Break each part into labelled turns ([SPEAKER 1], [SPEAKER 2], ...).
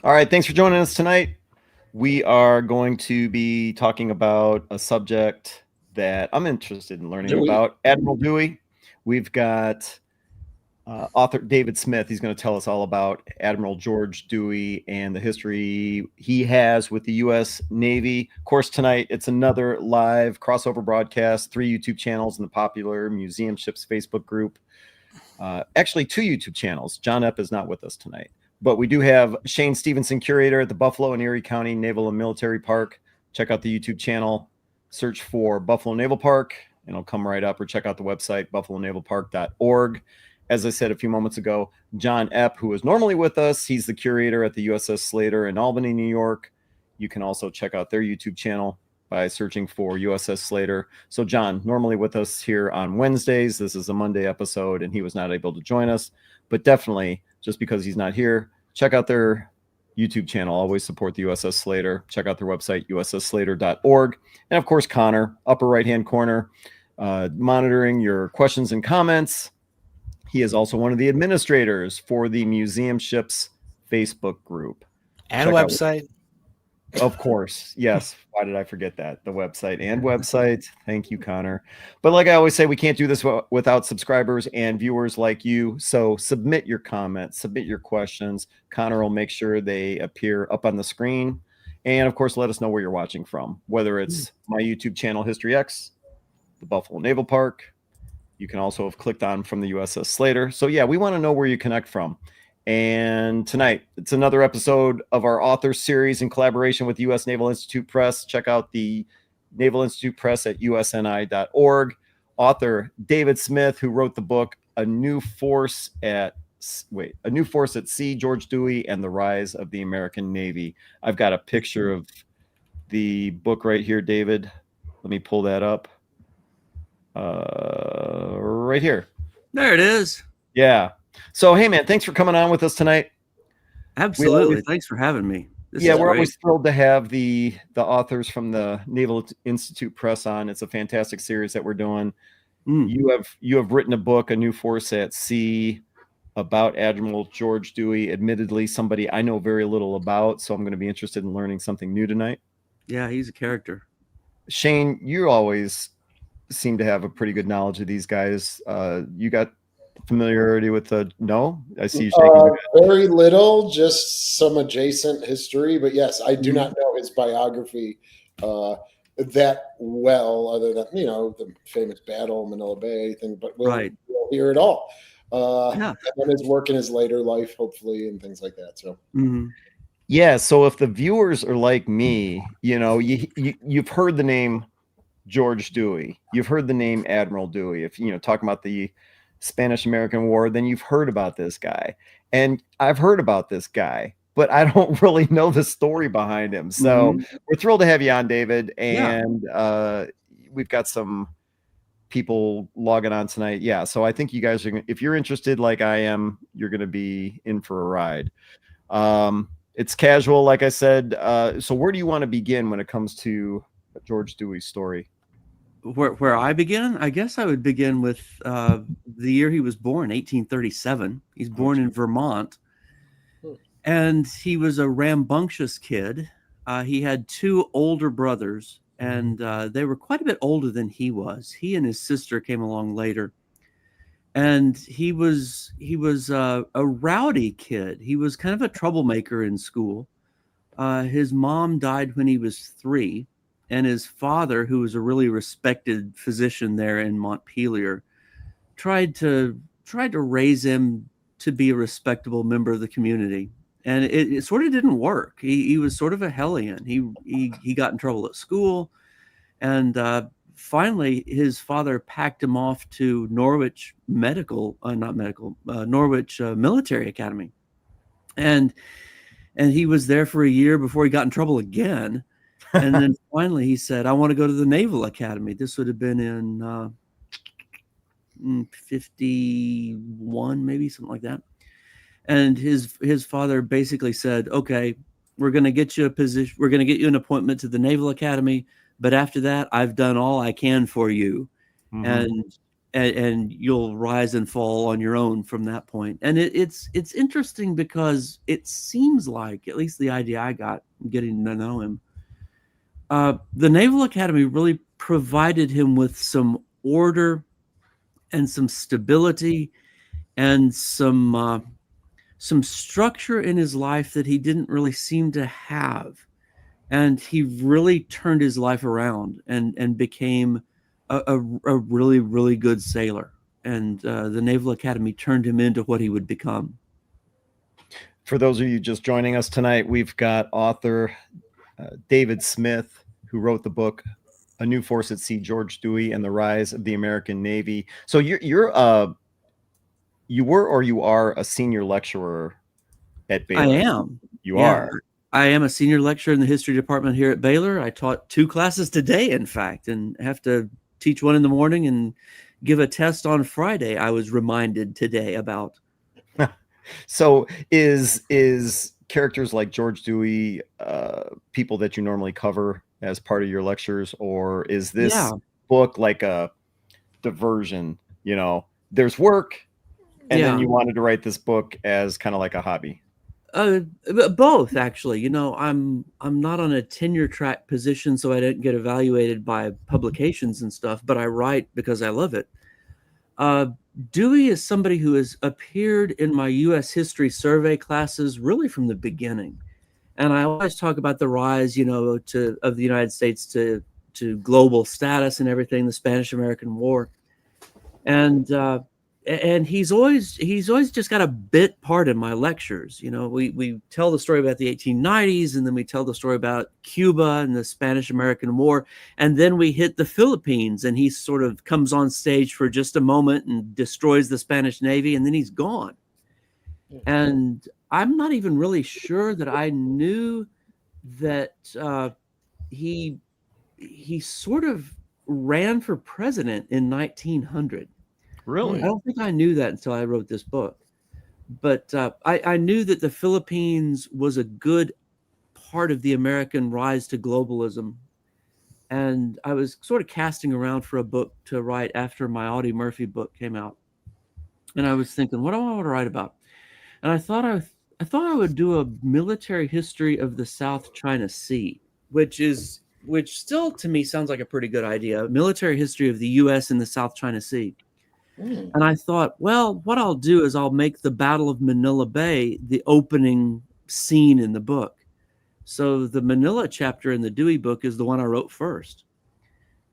[SPEAKER 1] All right, thanks for joining us tonight. We are going to be talking about a subject that I'm interested in learning
[SPEAKER 2] Dewey.
[SPEAKER 1] about, Admiral Dewey. We've got author David Smith. He's going to tell us all about Admiral George Dewey and the history he has with the U.S. Navy. Of course, tonight it's another live crossover broadcast, 3 YouTube channels in the popular Museum Ships Facebook group. Actually, 2 YouTube channels. John Epp is not with us tonight. But we do have Shane Stevenson, curator at the Buffalo and Erie County Naval and Military Park. Check out the YouTube channel. Search for Buffalo Naval Park, and it'll come right up, or check out the website, buffalonavalpark.org. As I said a few moments ago, John Epp, who is normally with us, he's the curator at the USS Slater in Albany, New York. You can also check out their YouTube channel by searching for USS Slater. So John, normally with us here on Wednesdays. This is a Monday episode, and he was not able to join us. But definitely, just because he's not here, check out their YouTube channel. Always support the USS Slater. Check out their website, ussslater.org. And of course, Connor, upper right-hand corner, monitoring your questions and comments. He is also one of the administrators for the Museum Ships Facebook group.
[SPEAKER 3] And website.
[SPEAKER 1] Of course. Yes. Why did I forget that? The website and website. Thank you, Connor. But like I always say, we can't do this without subscribers and viewers like you. So submit your comments, submit your questions. Connor will make sure they appear up on the screen. And of course, let us know where you're watching from, whether it's my YouTube channel, History X, the Buffalo Naval Park. You can also have clicked on from the USS Slater. So yeah, we want to know where you connect from. And tonight, it's another episode of our author series in collaboration with U.S. Naval Institute Press. Check out the Naval Institute Press at usni.org. Author David Smith, who wrote the book A New Force at Sea, George Dewey and the Rise of the American Navy. I've got a picture of the book right here, David. Let me pull that up. Right here.
[SPEAKER 4] There it is.
[SPEAKER 1] Yeah. So, hey, man, thanks for coming on with us tonight.
[SPEAKER 4] Absolutely. Thanks for having me.
[SPEAKER 1] We're always thrilled to have the authors from the Naval Institute Press on. It's a fantastic series that we're doing. You have written a book, A New Force at Sea, about Admiral George Dewey, admittedly somebody I know very little about, so I'm going to be interested in learning something new tonight.
[SPEAKER 4] Yeah, he's a character.
[SPEAKER 1] Shane, you always seem to have a pretty good knowledge of these guys. You got familiarity with no? I see you shaking.
[SPEAKER 2] Very little, just some adjacent history. But yes, I do not know his biography that well, other than the famous battle, Manila Bay thing. But we'll hear it all. And then his work in his later life, hopefully, and things like that. So.
[SPEAKER 1] Yeah. So if the viewers are like me, you've heard the name George Dewey, you've heard the name Admiral Dewey. If talking about the Spanish-American War, then you've heard about this guy. And I've heard about this guy, but I don't really know the story behind him. So we're thrilled to have you on, David. And we've got some people logging on tonight. Yeah. So I think you guys are, if you're interested like I am, you're going to be in for a ride. It's casual, like I said. So where do you want to begin when it comes to George Dewey's story?
[SPEAKER 4] Where I begin, I guess I would begin with the year he was born, 1837. He's born in Vermont, and he was a rambunctious kid. He had 2 older brothers, and they were quite a bit older than he was. He and his sister came along later, and he was a rowdy kid. He was kind of a troublemaker in school. His mom died when he was 3. And his father, who was a really respected physician there in Montpelier, tried to raise him to be a respectable member of the community. And it sort of didn't work. He was sort of a hellion. He got in trouble at school. And finally, his father packed him off to Norwich Military Academy. And he was there for a year before he got in trouble again. And then finally he said, I want to go to the Naval Academy. This would have been in 51, maybe something like that. And his father basically said, okay, we're going to get you a position. We're going to get you an appointment to the Naval Academy. But after that, I've done all I can for you. And and you'll rise and fall on your own from that point. And it's interesting because it seems like, at least the idea I got getting to know him, the Naval Academy really provided him with some order and some stability and some structure in his life that he didn't really seem to have. And he really turned his life around and became a really, really good sailor. And the Naval Academy turned him into what he would become.
[SPEAKER 1] For those of you just joining us tonight, we've got author David Smith, who wrote the book A New Force at Sea, George Dewey and the Rise of the American Navy. So you were or you are a senior lecturer at Baylor?
[SPEAKER 4] I am.
[SPEAKER 1] You are.
[SPEAKER 4] I am a senior lecturer in the history department here at Baylor. I taught 2 classes today, in fact, and have to teach one in the morning and give a test on Friday, I was reminded today about.
[SPEAKER 1] So is characters like George Dewey people that you normally cover as part of your lectures, or is this book like a diversion? You know, there's work, and then you wanted to write this book as kind of like a hobby.
[SPEAKER 4] Both, actually. You know, I'm not on a tenure track position, so I didn't get evaluated by publications and stuff, but I write because I love it. Dewey is somebody who has appeared in my U.S. history survey classes really from the beginning. And I always talk about the rise, you know, of the United States to global status and everything, the Spanish-American War. And he's always just got a bit part in my lectures. You know, we tell the story about the 1890s, and then we tell the story about Cuba and the Spanish-American War, and then we hit the Philippines, and he sort of comes on stage for just a moment and destroys the Spanish Navy, and then he's gone. And I'm not even really sure that I knew that he sort of ran for president in 1900.
[SPEAKER 1] Really?
[SPEAKER 4] I don't think I knew that until I wrote this book. But I knew that the Philippines was a good part of the American rise to globalism. And I was sort of casting around for a book to write after my Audie Murphy book came out. And I was thinking, what do I want to write about? And I thought I would do a military history of the South China Sea, which still to me sounds like a pretty good idea. A military history of the U.S. and the South China Sea. And I thought, well, what I'll do is I'll make the Battle of Manila Bay the opening scene in the book. So the Manila chapter in the Dewey book is the one I wrote first.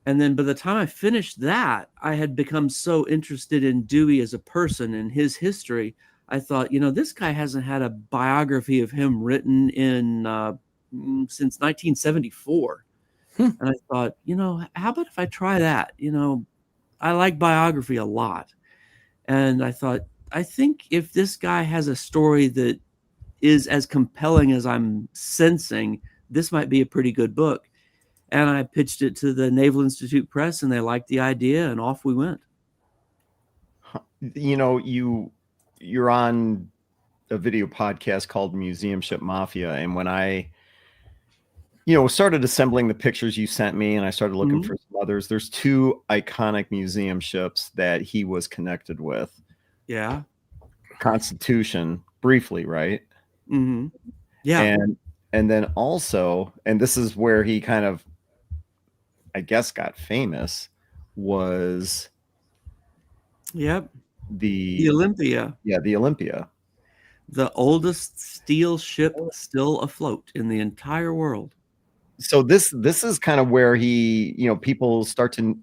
[SPEAKER 4] And then by the time I finished that, I had become so interested in Dewey as a person and his history. I thought, you know, this guy hasn't had a biography of him written in since 1974. And I thought, you know, how about if I try that? You know, I like biography a lot. And I thought, I think if this guy has a story that is as compelling as I'm sensing, this might be a pretty good book. And I pitched it to the Naval Institute Press, and they liked the idea, and off we went.
[SPEAKER 1] You know, you're on a video podcast called Museum Ship Mafia, and when I started assembling the pictures you sent me, and I started looking for some others, there's 2 iconic museum ships that he was connected with.
[SPEAKER 4] Yeah.
[SPEAKER 1] Constitution, briefly, right?
[SPEAKER 4] Mm-hmm. Yeah.
[SPEAKER 1] And then also, and this is where he kind of, I guess, got famous, was the
[SPEAKER 4] Olympia.
[SPEAKER 1] Yeah, the Olympia.
[SPEAKER 4] The oldest steel ship still afloat in the entire world.
[SPEAKER 1] So this is kind of where he, you know, people start to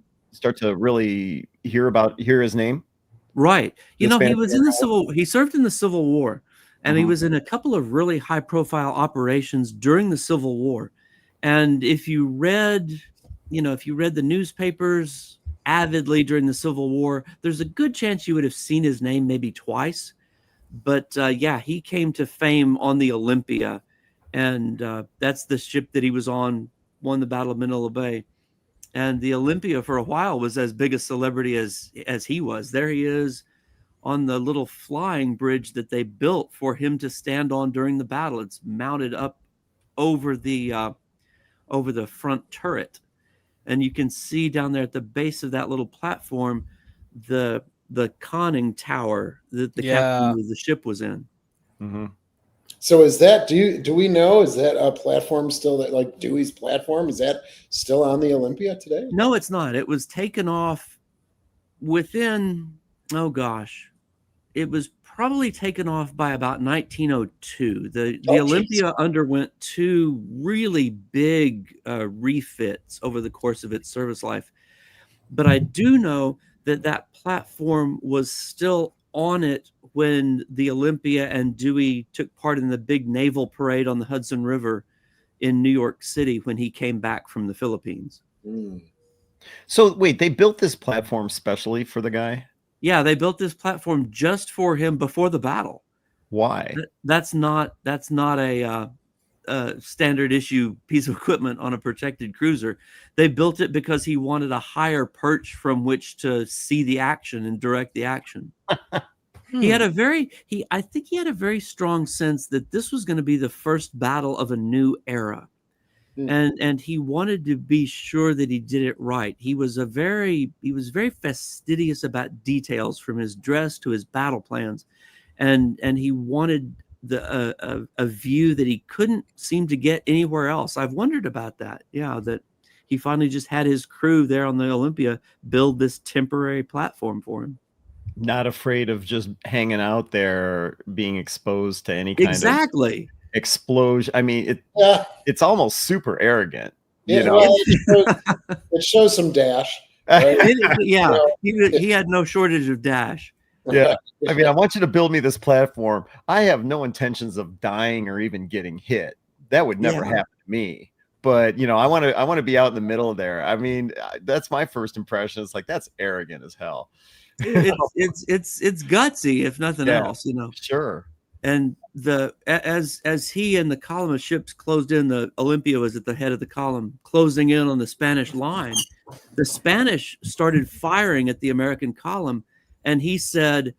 [SPEAKER 1] really hear his name.
[SPEAKER 4] Right. You know, he served in the Civil War, and he was in a couple of really high profile operations during the Civil War. And if you read the newspapers avidly during the Civil War, there's a good chance you would have seen his name maybe twice. But he came to fame on the Olympia. And that's the ship that he was on, won the Battle of Manila Bay. And the Olympia for a while was as big a celebrity as he was. There he is on the little flying bridge that they built for him to stand on during the battle. It's mounted up over the front turret. And you can see down there at the base of that little platform the conning tower that the captain of the ship was in.
[SPEAKER 1] Mm-hmm.
[SPEAKER 2] So is that do we know, is that a platform still, that like Dewey's platform, is that still on the Olympia today?
[SPEAKER 4] No, it's not. It was taken off within, oh gosh, it was probably taken off by about 1902. The Olympia underwent 2 really big refits over the course of its service life. But I do know that platform was still on it when the Olympia and Dewey took part in the big naval parade on the Hudson River in New York City when he came back from the Philippines.
[SPEAKER 2] Mm.
[SPEAKER 1] So wait, they built this platform specially for the guy?
[SPEAKER 4] Yeah, they built this platform just for him before the battle.
[SPEAKER 1] Why?
[SPEAKER 4] That's not a standard issue piece of equipment on a protected cruiser. They built it because he wanted a higher perch from which to see the action and direct the action. He had I think he had a very strong sense that this was going to be the first battle of a new era. And he wanted to be sure that he did it right. He was very fastidious about details, from his dress to his battle plans. And he wanted a view that he couldn't seem to get anywhere else. I've wondered about that. Yeah, that he finally just had his crew there on the Olympia build this temporary platform for him.
[SPEAKER 1] Not afraid of just hanging out there, being exposed to any kind of explosion. I mean, it's almost super arrogant.
[SPEAKER 2] Yeah,
[SPEAKER 1] you know?
[SPEAKER 2] well, it shows some dash. Right?
[SPEAKER 4] He had no shortage of dash.
[SPEAKER 1] Yeah. I mean, I want you to build me this platform. I have no intentions of dying or even getting hit. That would never happen to me. But, you know, I want to be out in the middle of there. I mean, that's my first impression. It's like, that's arrogant as hell.
[SPEAKER 4] It's gutsy, if nothing else, you know.
[SPEAKER 1] Sure.
[SPEAKER 4] And as he and the column of ships closed in, the Olympia was at the head of the column, closing in on the Spanish line. The Spanish started firing at the American column, and he said,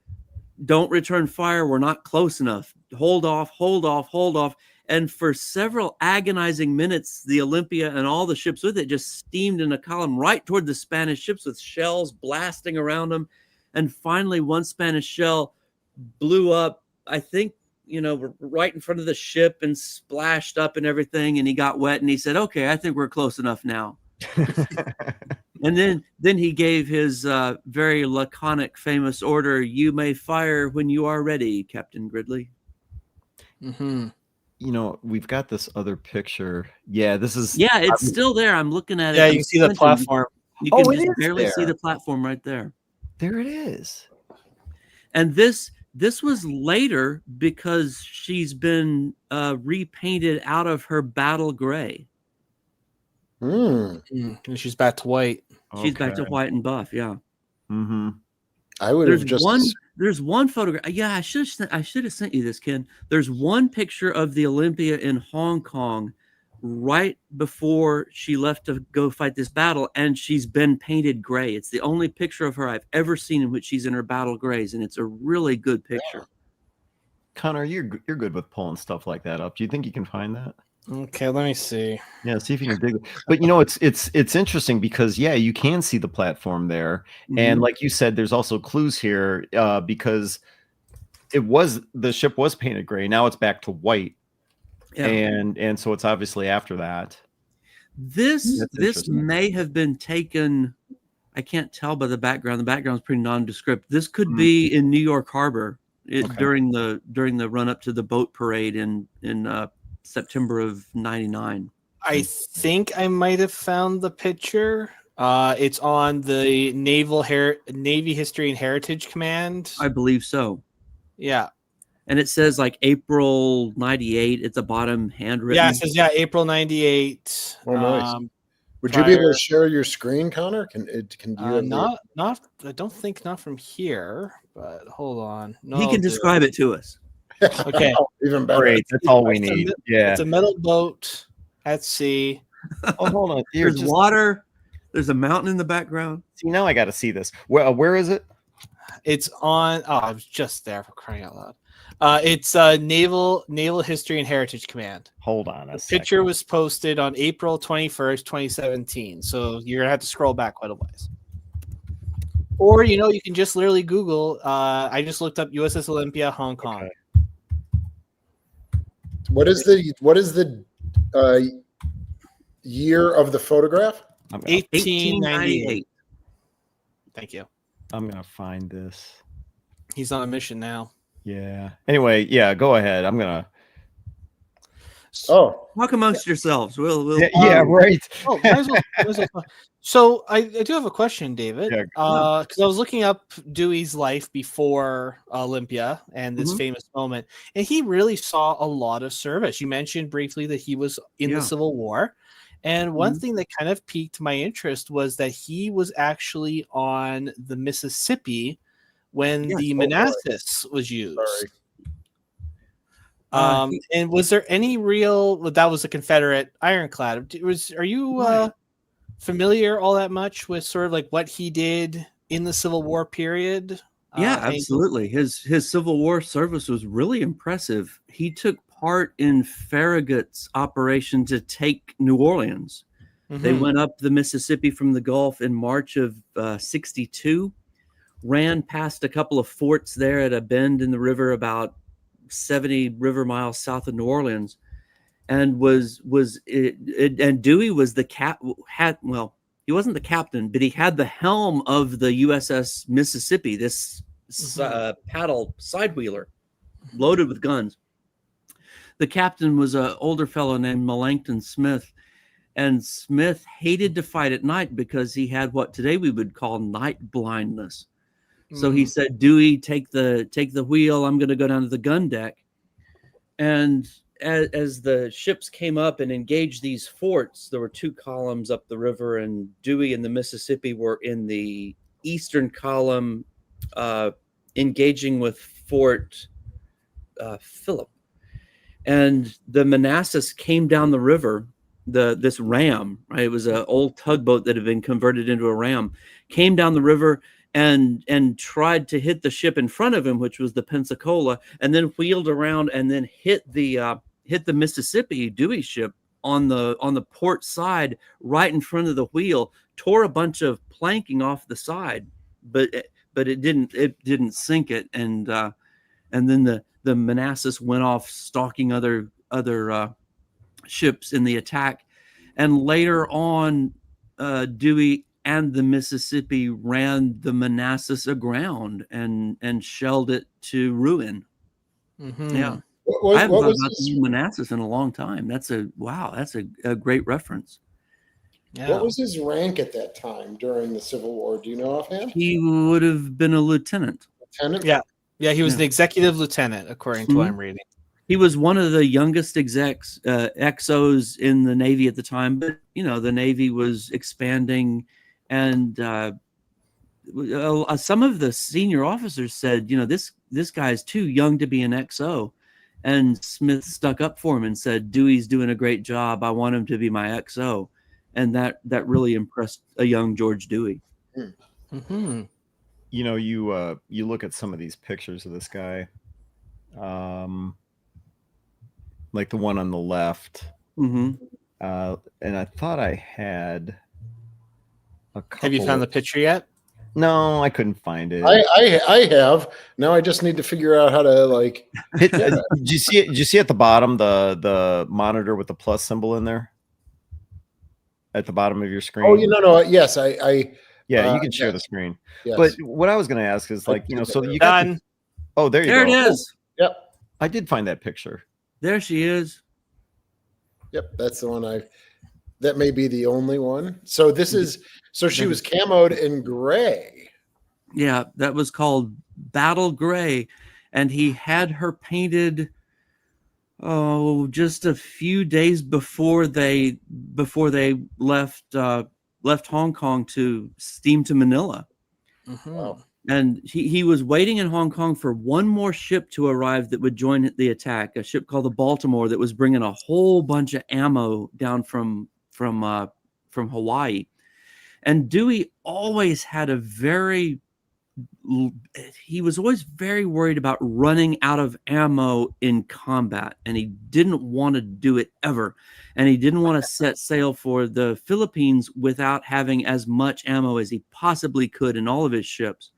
[SPEAKER 4] "Don't return fire. We're not close enough. Hold off, hold off, hold off." And for several agonizing minutes, the Olympia and all the ships with it just steamed in a column right toward the Spanish ships, with shells blasting around them. And finally, one Spanish shell blew up, I think, you know, right in front of the ship and splashed up and everything. And he got wet, and he said, "Okay, I think we're close enough now." And then he gave his very laconic, famous order, "You may fire when you are ready, Captain Gridley."
[SPEAKER 3] Mm-hmm.
[SPEAKER 1] You know, we've got this other picture. Yeah, this is.
[SPEAKER 4] Yeah, it's still there. I'm looking at it.
[SPEAKER 3] Yeah, you can see the platform.
[SPEAKER 4] You can just barely see the platform right there.
[SPEAKER 1] There it is.
[SPEAKER 4] And this was later because she's been repainted out of her battle gray.
[SPEAKER 2] Mm.
[SPEAKER 3] And she's back to white.
[SPEAKER 4] She's back to white and buff. Yeah.
[SPEAKER 1] Mm-hmm.
[SPEAKER 2] I would have just.
[SPEAKER 4] There's one photograph. Yeah, I should have sent you this, Ken. There's one picture of the Olympia in Hong Kong right before she left to go fight this battle, and she's been painted gray. It's the only picture of her I've ever seen in which she's in her battle grays, and it's a really good picture.
[SPEAKER 1] Connor, you're good with pulling stuff like that up. Do you think you can find that?
[SPEAKER 3] Okay, let me see.
[SPEAKER 1] Yeah, see if you can dig it. But you know, it's interesting because you can see the platform there, and like you said, there's also clues here because the ship was painted gray. Now it's back to white. Yeah. And so it's obviously after that.
[SPEAKER 4] This may have been taken. I can't tell by the background. The background's pretty nondescript. This could be in New York Harbor during the run up to the boat parade in September of '99.
[SPEAKER 3] I think I might have found the picture. It's on the Navy History and Heritage Command.
[SPEAKER 4] I believe so.
[SPEAKER 3] Yeah.
[SPEAKER 4] And it says like April '98 at the bottom, handwritten.
[SPEAKER 3] Yeah, it says April '98.
[SPEAKER 2] Oh, nice. Would you be able to share your screen, Connor? Can you?
[SPEAKER 3] Not. I don't think not from here. But hold on. No,
[SPEAKER 4] he can describe it to us.
[SPEAKER 3] Okay.
[SPEAKER 2] Even better.
[SPEAKER 1] Great. That's all we need.
[SPEAKER 3] It's a metal boat at sea.
[SPEAKER 1] Oh, hold on.
[SPEAKER 4] There's water. There's a mountain in the background.
[SPEAKER 1] See, now I got to see this. Where is it?
[SPEAKER 3] It's on. Oh, I was just there, for crying out loud. It's Naval History and Heritage Command.
[SPEAKER 1] Hold on
[SPEAKER 3] a second. Picture was posted on April 21st, 2017. So you're gonna have to scroll back quite a ways. Or you can just literally Google. I just looked up USS Olympia, Hong Kong.
[SPEAKER 1] Okay.
[SPEAKER 2] What is the year of the photograph?
[SPEAKER 1] I'm gonna,
[SPEAKER 3] 1898. Thank you.
[SPEAKER 1] I'm gonna find this.
[SPEAKER 3] He's on a mission now.
[SPEAKER 1] Yeah. Anyway, yeah, go ahead. I'm gonna.
[SPEAKER 2] Oh,
[SPEAKER 4] Talk amongst yourselves. We'll
[SPEAKER 1] Yeah, right.
[SPEAKER 3] Oh, might as well. So I do have a question, David.
[SPEAKER 1] Yeah.
[SPEAKER 3] Because I was looking up Dewey's life before Olympia and this
[SPEAKER 4] Mhm.
[SPEAKER 3] famous moment, and he really saw a lot of service. You mentioned briefly that he was in the Civil War, and one thing that kind of piqued my interest was that he was actually on the Mississippi when the Manassas was used.
[SPEAKER 2] sorry.
[SPEAKER 3] And was there any real? Well, that was a Confederate ironclad. Are you familiar all that much with sort of like what he did in the Civil War period?
[SPEAKER 4] Yeah, absolutely. His Civil War service was really impressive. He took part in Farragut's operation to take New Orleans. They went up the Mississippi from the Gulf in March of 62, ran past a couple of forts there at a bend in the river about 70 river miles south of New Orleans, and and Dewey was the he wasn't the captain, but he had the helm of the USS Mississippi, this paddle side wheeler loaded with guns. The captain was an older fellow named Melancton Smith, and Smith hated to fight at night because he had what today we would call night blindness. So he said, Dewey, take the wheel. I'm going to go down to the gun deck. And as the ships came up and engaged these forts, there were two columns up the river, and Dewey and the Mississippi were in the eastern column, engaging with Fort Philip. And the Manassas came down the river, this ram, right? It was an old tugboat that had been converted into a ram, came down the river and tried to hit the ship in front of him, which was the Pensacola, and then wheeled around and then hit the Mississippi Dewey ship on the port side, right in front of the wheel, tore a bunch of planking off the side, but it didn't sink it, and then the Manassas went off stalking other ships in the attack, and later on, Dewey and the Mississippi ran the Manassas aground and shelled it to ruin. Yeah. I haven't thought about the Manassas in a long time. That's a great reference.
[SPEAKER 3] Yeah.
[SPEAKER 2] What was his rank at that time during the Civil War? Do you know offhand?
[SPEAKER 4] He would have been a lieutenant.
[SPEAKER 2] Lieutenant?
[SPEAKER 3] Yeah, he was an executive lieutenant, according to what I'm reading.
[SPEAKER 4] He was one of the youngest XOs in the Navy at the time, but the Navy was expanding, and some of the senior officers said, this guy's too young to be an XO. And Smith stuck up for him and said, Dewey's doing a great job. I want him to be my XO. And that really impressed a young George Dewey.
[SPEAKER 3] Mm-hmm.
[SPEAKER 1] You look at some of these pictures of this guy, like the one on the left. And I thought I had a couple.
[SPEAKER 3] Have you found the picture yet?
[SPEAKER 1] No, I couldn't find it.
[SPEAKER 2] I have. Now I just need to figure out how to
[SPEAKER 1] Did you see it? Did you see at the bottom the monitor with the plus symbol in there? At the bottom of your screen.
[SPEAKER 2] Oh, no. Yes,
[SPEAKER 1] Yeah, you can share the screen.
[SPEAKER 2] Yes.
[SPEAKER 1] But what I was going to ask is, so you got
[SPEAKER 3] done.
[SPEAKER 1] Oh, there you
[SPEAKER 4] There
[SPEAKER 1] go.
[SPEAKER 4] it is.
[SPEAKER 2] Yep.
[SPEAKER 1] I did find that picture.
[SPEAKER 4] There she is.
[SPEAKER 2] Yep, that's the one that may be the only one. So she was camoed in gray.
[SPEAKER 4] Yeah, that was called Battle Gray, and he had her painted just a few days before they left Hong Kong to steam to Manila.
[SPEAKER 2] Wow.
[SPEAKER 4] And he was waiting in Hong Kong for one more ship to arrive that would join the attack, a ship called the Baltimore that was bringing a whole bunch of ammo down from Hawaii. And Dewey always had a very he was always very worried about running out of ammo in combat, and he didn't want to do it ever. And he didn't want to set sail for the Philippines without having as much ammo as he possibly could in all of his ships.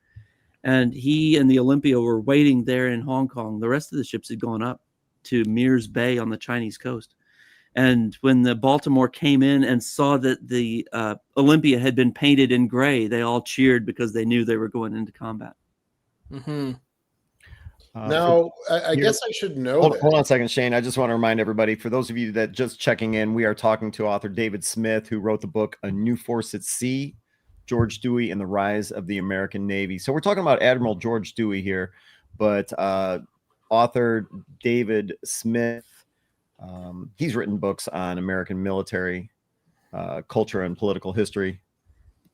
[SPEAKER 4] And he and the Olympia were waiting there in Hong Kong. The rest of the ships had gone up to Mirs Bay on the Chinese coast. And when the Baltimore came in and saw that the Olympia had been painted in gray, they all cheered because they knew they were going into combat.
[SPEAKER 3] Mm-hmm.
[SPEAKER 2] Now, I guess I should know that.
[SPEAKER 1] Hold on a second, Shane. I just want to remind everybody, for those of you that just checking in, we are talking to author David Smith, who wrote the book A New Force at Sea, George Dewey and the Rise of the American Navy. So we're talking about Admiral George Dewey here, but author David Smith, he's written books on American military culture and political history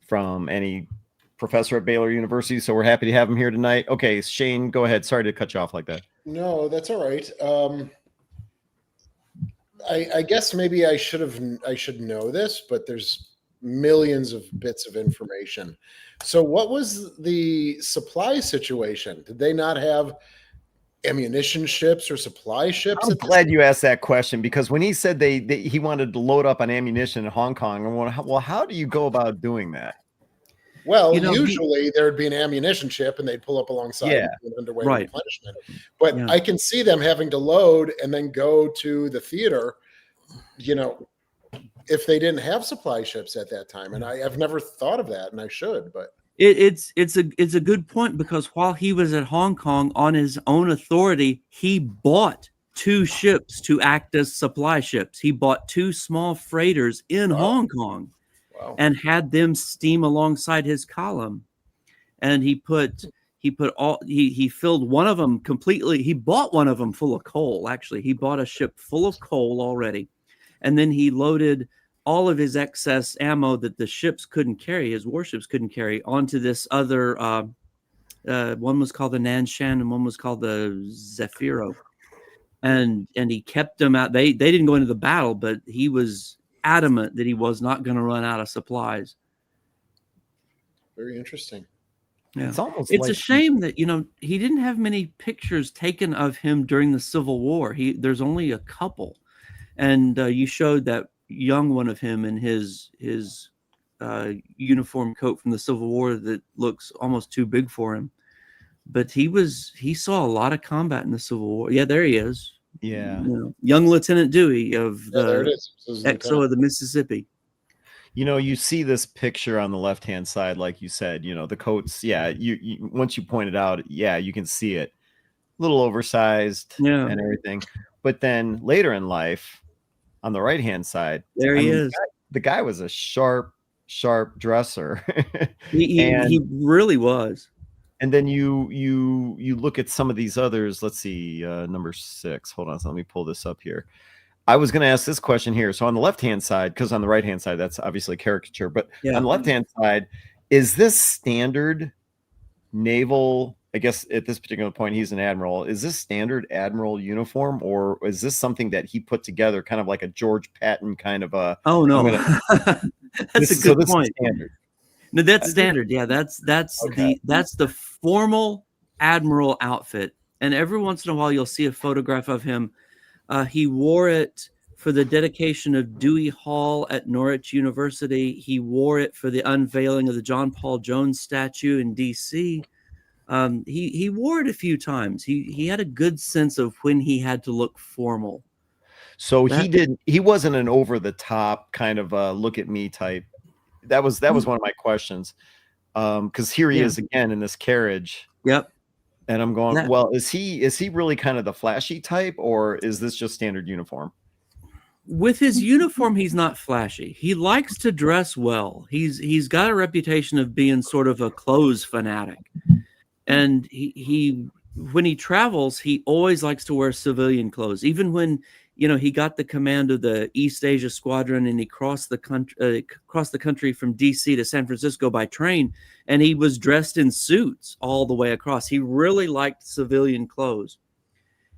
[SPEAKER 1] from any professor at Baylor University. So we're happy to have him here tonight. Okay, Shane, go ahead. Sorry to cut you off like that.
[SPEAKER 2] No, that's all right. I guess maybe I should know this, but there's millions of bits of information. So what was the supply situation? Did they not have ammunition ships or supply ships?
[SPEAKER 1] I'm glad you asked that question, because when he said he wanted to load up on ammunition in Hong Kong, and well, how do you go about doing that?
[SPEAKER 2] Well, usually there'd be an ammunition ship and they'd pull up alongside an underway replenishment. But I can see them having to load and then go to the theater, if they didn't have supply ships at that time. And I've never thought of that, and I should, but
[SPEAKER 4] it's a good point, because while he was at Hong Kong on his own authority, he bought 2 ships to act as supply ships. He bought 2 small freighters in Hong Kong and had them steam alongside his column. And he filled one of them completely. He bought one of them full of coal. Actually, he bought a ship full of coal already. And then he loaded all of his excess ammo that the ships couldn't carry, his warships couldn't carry, onto this other, one was called the Nanshan and one was called the Zafiro. And he kept them out. They didn't go into the battle, but he was adamant that he was not going to run out of supplies.
[SPEAKER 2] Very interesting.
[SPEAKER 4] Yeah. It's a shame that, he didn't have many pictures taken of him during the Civil War. There's only a couple. And you showed that young one of him in his uniform coat from the Civil War that looks almost too big for him. But he saw a lot of combat in the Civil War. Yeah, there he is.
[SPEAKER 1] Yeah.
[SPEAKER 4] Young Lieutenant Dewey of
[SPEAKER 2] there it
[SPEAKER 4] the
[SPEAKER 2] is.
[SPEAKER 4] XO of the Mississippi.
[SPEAKER 1] You see this picture on the left-hand side, like you said, the coats. Yeah, you once you point it out, you can see it. A little oversized and everything. But then later in life, on the right-hand side,
[SPEAKER 4] there he is.
[SPEAKER 1] The guy was a sharp dresser.
[SPEAKER 4] he really was.
[SPEAKER 1] And then you look at some of these others. Let's see, number 6. Hold on, so let me pull this up here. I was going to ask this question here. So on the left-hand side, because on the right-hand side, that's obviously a caricature, but on the left-hand side, is this standard naval? I guess at this particular point, he's an admiral. Is this standard admiral uniform, or is this something that he put together, kind of like a George Patton kind of a?
[SPEAKER 4] Oh no, that's a good point.
[SPEAKER 1] Standard.
[SPEAKER 4] No, that's standard. Yeah, that's the formal admiral outfit. And every once in a while, you'll see a photograph of him. He wore it for the dedication of Dewey Hall at Norwich University. He wore it for the unveiling of the John Paul Jones statue in D.C. He wore it a few times. He had a good sense of when he had to look formal.
[SPEAKER 1] So he wasn't an over the top kind of look at me type. That was one of my questions. Because here he is again in this carriage.
[SPEAKER 4] Yep.
[SPEAKER 1] And I'm going, well, is he really kind of the flashy type, or is this just standard uniform?
[SPEAKER 4] With his uniform, he's not flashy. He likes to dress well. He's got a reputation of being sort of a clothes fanatic. And he when he travels, he always likes to wear civilian clothes. Even when, he got the command of the East Asia Squadron and he crossed the country from DC to San Francisco by train, and he was dressed in suits all the way across. He really liked civilian clothes.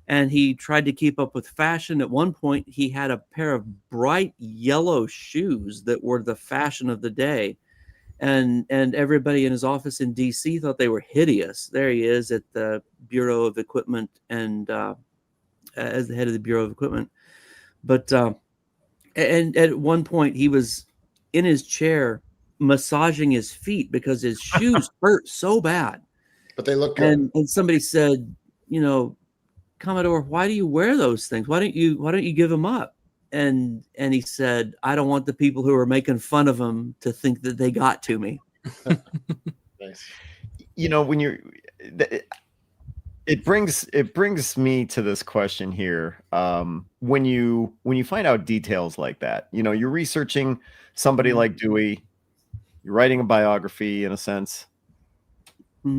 [SPEAKER 4] And he tried to keep up with fashion. At one point, he had a pair of bright yellow shoes that were the fashion of the day. and everybody in his office in DC thought they were hideous. There he is at the Bureau of Equipment, and as the head of the Bureau of Equipment. But and at one point he was in his chair massaging his feet because his shoes hurt so bad.
[SPEAKER 2] But they look good.
[SPEAKER 4] And somebody said, you know, Commodore, why do you wear those things? Why don't you give them up? And he said, I don't want the people who are making fun of them to think that they got to me.
[SPEAKER 2] Nice.
[SPEAKER 1] You know, when you're, it brings me to this question here. When you find out details like that, you know, you're researching somebody like Dewey, you're writing a biography in a sense,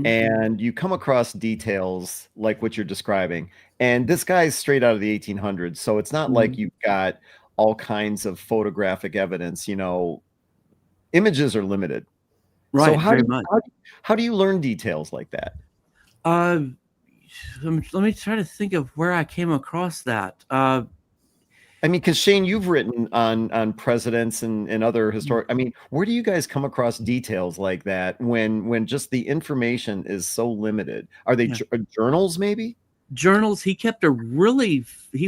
[SPEAKER 1] and you come across details like what you're describing. And this guy's straight out of the 1800s, so it's not like you've got all kinds of photographic evidence. You know, images are limited.
[SPEAKER 4] Right.
[SPEAKER 1] So how do you learn details like that?
[SPEAKER 4] Let me try to think of where I came across that.
[SPEAKER 1] I mean, because Shane, you've written on presidents and other historic. I mean, where do you guys come across details like that when just the information is so limited? Are they journals, maybe?
[SPEAKER 4] Journals. He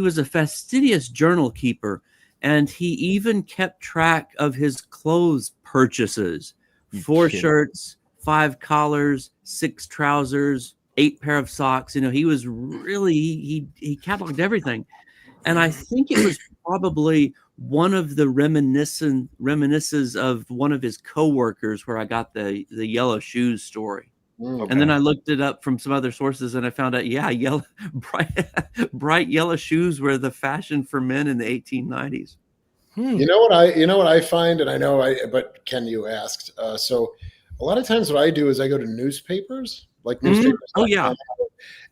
[SPEAKER 4] was a fastidious journal keeper, and he even kept track of his clothes purchases: 4 shirts, 5 collars, 6 trousers, 8 pair of socks. You know, he was really he cataloged everything. And I think it was probably one of the reminiscences of one of his coworkers where I got the yellow shoes story.
[SPEAKER 2] Okay.
[SPEAKER 4] And then I looked it up from some other sources, and I found out, bright yellow shoes were the fashion for men in the 1890s.
[SPEAKER 2] You know what I find, and but Ken, you asked. So a lot of times what I do is I go to newspapers, like newspapers.
[SPEAKER 4] Oh yeah.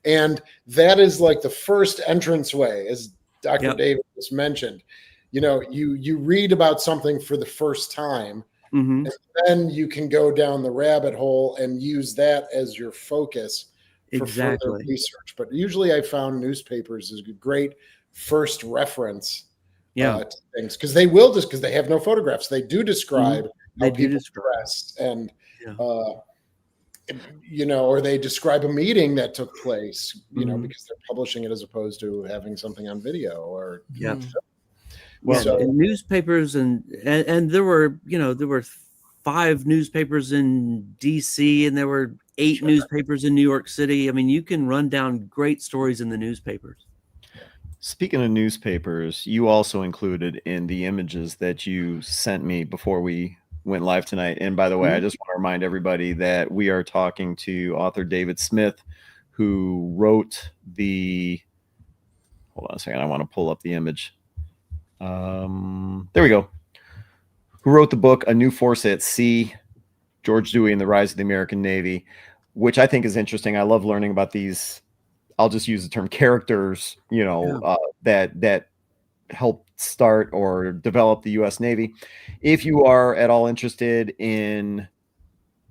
[SPEAKER 2] And that is like the first entranceway, as Dr. David just mentioned. You know, you read about something for the first time, and then you can go down the rabbit hole and use that as your focus for further research. But usually I found newspapers is a great first reference to things, because they have no photographs. They do describe how people dress, and you know, or they describe a meeting that took place, you know, because they're publishing it as opposed to having something on video or
[SPEAKER 4] Well, so, in newspapers and there were 5 newspapers in DC, and there were 8 newspapers in New York City. I mean, you can run down great stories in the newspapers.
[SPEAKER 1] Speaking of newspapers, you also included in the images that you sent me before we went live tonight. And by the way, I just want to remind everybody that we are talking to author David Smith, who wrote hold on a second, I want to pull up the image. There we go. Who wrote the book, A New Force at Sea, George Dewey and the Rise of the American Navy, which I think is interesting. I love learning about these, I'll just use the term characters, you know, that helped start or develop the U.S. Navy. If you are at all interested in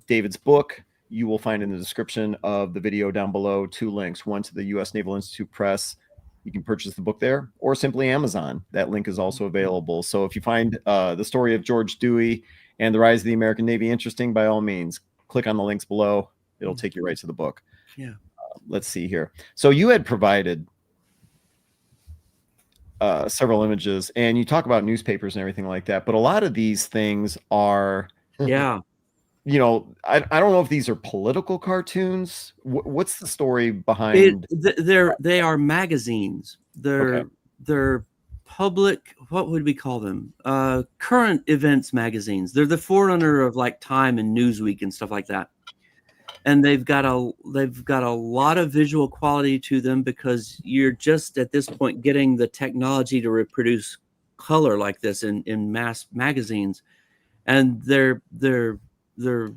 [SPEAKER 1] David's book, you will find in the description of the video down below 2 links, one to the U.S. Naval Institute Press. You can purchase the book there, or simply Amazon. That link is also available. So if you find the story of George Dewey and the rise of the American Navy interesting, by all means, click on the links below. It'll take you right to the book.
[SPEAKER 4] Yeah.
[SPEAKER 1] Let's see here. So you had provided several images, and you talk about newspapers and everything like that, but a lot of these things are, you know, I don't know if these are political cartoons. What's the story behind?
[SPEAKER 4] They are magazines. They're public. What would we call them? Current events magazines. They're the forerunner of like Time and Newsweek and stuff like that. And they've got a lot of visual quality to them, because you're just at this point getting the technology to reproduce color like this in mass magazines, and they're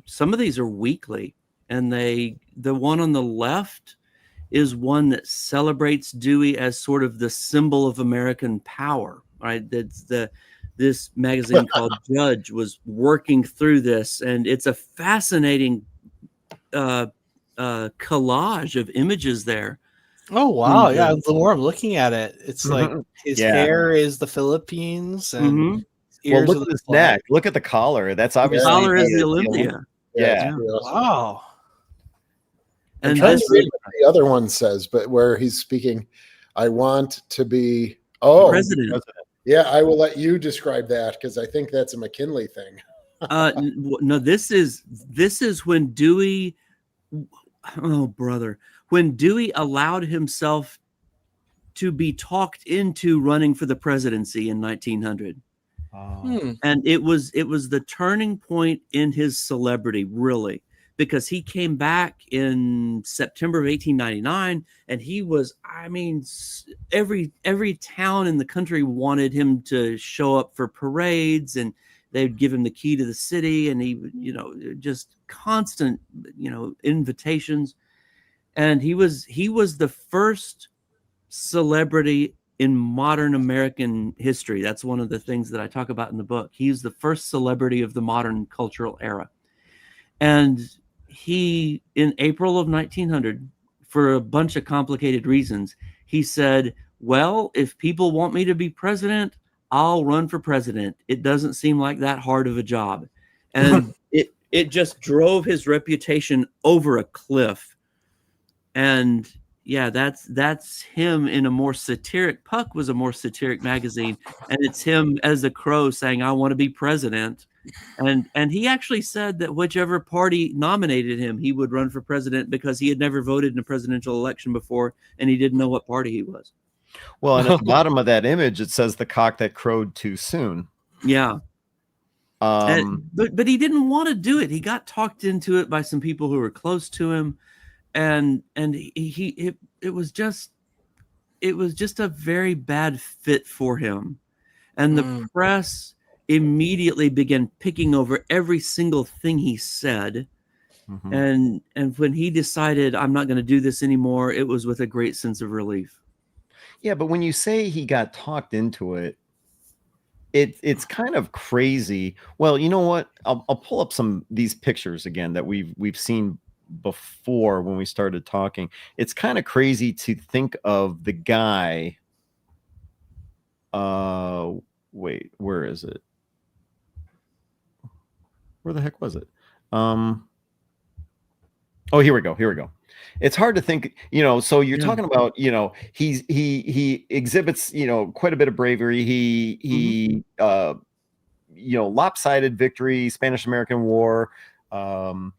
[SPEAKER 4] some of these are weekly, and the one on the left is one that celebrates Dewey as sort of the symbol of American power. Right? That's this magazine called Judge was working through this, and it's a fascinating collage of images there.
[SPEAKER 3] Oh wow! Yeah, the more I'm looking at it, it's like his hair is the Philippines, and ears
[SPEAKER 1] look
[SPEAKER 3] of
[SPEAKER 1] at
[SPEAKER 3] the
[SPEAKER 1] his
[SPEAKER 3] flag.
[SPEAKER 1] neck. Look at the collar. That's
[SPEAKER 4] The
[SPEAKER 1] obviously
[SPEAKER 4] collar is the
[SPEAKER 1] the
[SPEAKER 4] Olympia.
[SPEAKER 1] Yeah.
[SPEAKER 2] it's pretty awesome.
[SPEAKER 3] Wow.
[SPEAKER 2] I'm
[SPEAKER 4] And
[SPEAKER 2] trying
[SPEAKER 4] this,
[SPEAKER 2] to read what the other one says, but where he's speaking, I want to be. Oh,
[SPEAKER 4] president.
[SPEAKER 2] yeah. I will let you describe that because I think that's a McKinley thing.
[SPEAKER 4] No, this is when Dewey, oh brother, when Dewey allowed himself to be talked into running for the presidency in 1900. And it was the turning point in his celebrity, really, because he came back in September of 1899, and he was, I mean, every town in the country wanted him to show up for parades, and they'd give him the key to the city, and he, just constant, invitations. And he was the first celebrity in modern American history. That's one of the things that I talk about in the book. He's the first celebrity of the modern cultural era. And he, in April of 1900, for a bunch of complicated reasons, he said, well, if people want me to be president, I'll run for president. It doesn't seem like that hard of a job. And it just drove his reputation over a cliff. And yeah, that's him in a more satiric. Puck was a more satiric magazine, and it's him as a crow saying, "I want to be president," and he actually said that whichever party nominated him, he would run for president because he had never voted in a presidential election before, and he didn't know what party he was.
[SPEAKER 1] Well, and at the bottom of that image, it says the cock that crowed too soon.
[SPEAKER 4] Yeah. But he didn't want to do it. He got talked into it by some people who were close to him. And it was just a very bad fit for him, and the press immediately began picking over every single thing he said. And when he decided, I'm not going to do this anymore, it was with a great sense of relief.
[SPEAKER 1] Yeah, but when you say he got talked into it, it's kind of crazy. Well, you know what? I'll pull up these pictures again that we've seen before when we started talking. It's kind of crazy to think of the guy. Wait, where is it? Where the heck was it? Oh, here we go. It's hard to think, so you're talking about, he exhibits, quite a bit of bravery. He lopsided victory, Spanish-American War. How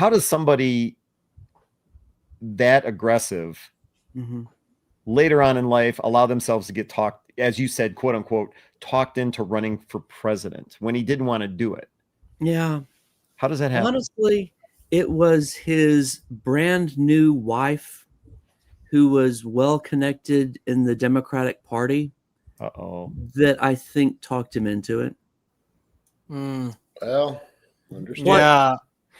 [SPEAKER 1] does somebody that aggressive later on in life allow themselves to get talked, as you said, quote unquote, talked into running for president when he didn't want to do it?
[SPEAKER 4] Yeah.
[SPEAKER 1] How does that happen?
[SPEAKER 4] Honestly, it was his brand new wife who was well connected in the Democratic Party that I think talked him into it.
[SPEAKER 2] Well, understand.
[SPEAKER 3] Yeah.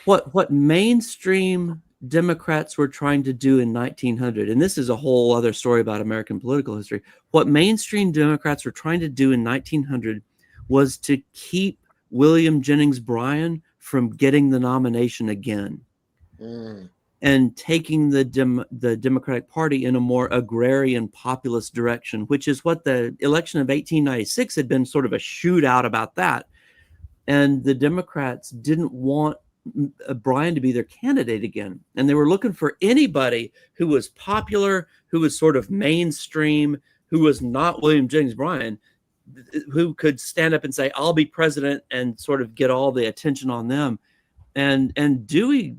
[SPEAKER 4] What mainstream Democrats were trying to do in 1900, and this is a whole other story about American political history. What mainstream Democrats were trying to do in 1900 was to keep William Jennings Bryan from getting the nomination again, and taking the Democratic Party in a more agrarian populist direction, which is what the election of 1896 had been, sort of a shootout about that. And the Democrats didn't want Bryan to be their candidate again. And they were looking for anybody who was popular, who was sort of mainstream, who was not William Jennings Bryan, who could stand up and say, I'll be president, and sort of get all the attention on them. And Dewey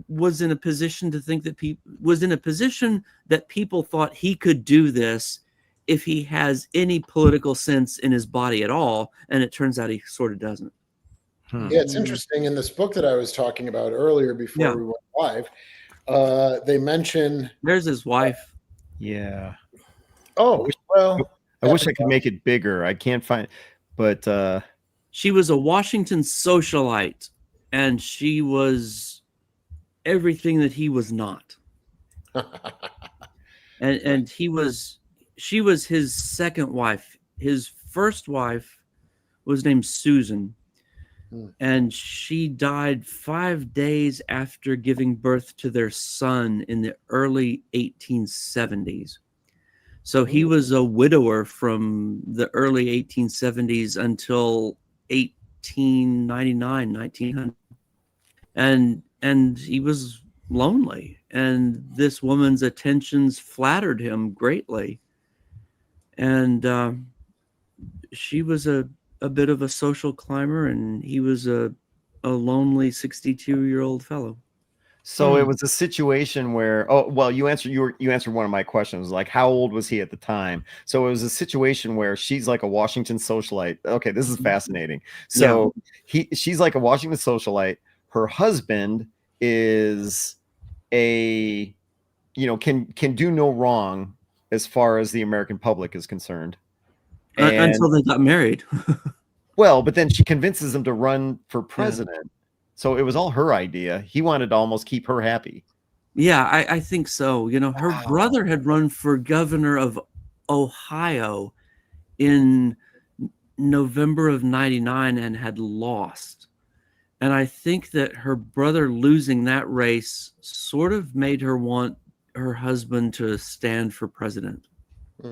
[SPEAKER 4] was in a position to think that people thought he could do this if he has any political sense in his body at all. And it turns out he sort of doesn't.
[SPEAKER 2] Yeah, it's interesting. In this book that I was talking about earlier before we went live, they mention...
[SPEAKER 4] There's his wife.
[SPEAKER 1] Yeah.
[SPEAKER 2] Oh, well...
[SPEAKER 1] I wish I could make it bigger. I can't find... But...
[SPEAKER 4] She was a Washington socialite, and she was everything that he was not. and she was his second wife. His first wife was named Susan. And she died 5 days after giving birth to their son in the early 1870s. So he was a widower from the early 1870s until 1899, 1900. And he was lonely, and this woman's attentions flattered him greatly. And she was a bit of a social climber, and he was a lonely 62-year-old fellow.
[SPEAKER 1] So it was a situation where, oh, well, you answered one of my questions, like how old was he at the time? So it was a situation where she's like a Washington socialite. Okay, this is fascinating. So she's like a Washington socialite. Her husband is a, can do no wrong as far as the American public is concerned.
[SPEAKER 4] Until they got married.
[SPEAKER 1] Well, but then she convinces him to run for president. So it was all her idea. He wanted to almost keep her happy.
[SPEAKER 4] Yeah, I think so. Her brother had run for governor of Ohio in November of 99 and had lost. And I think that her brother losing that race sort of made her want her husband to stand for president.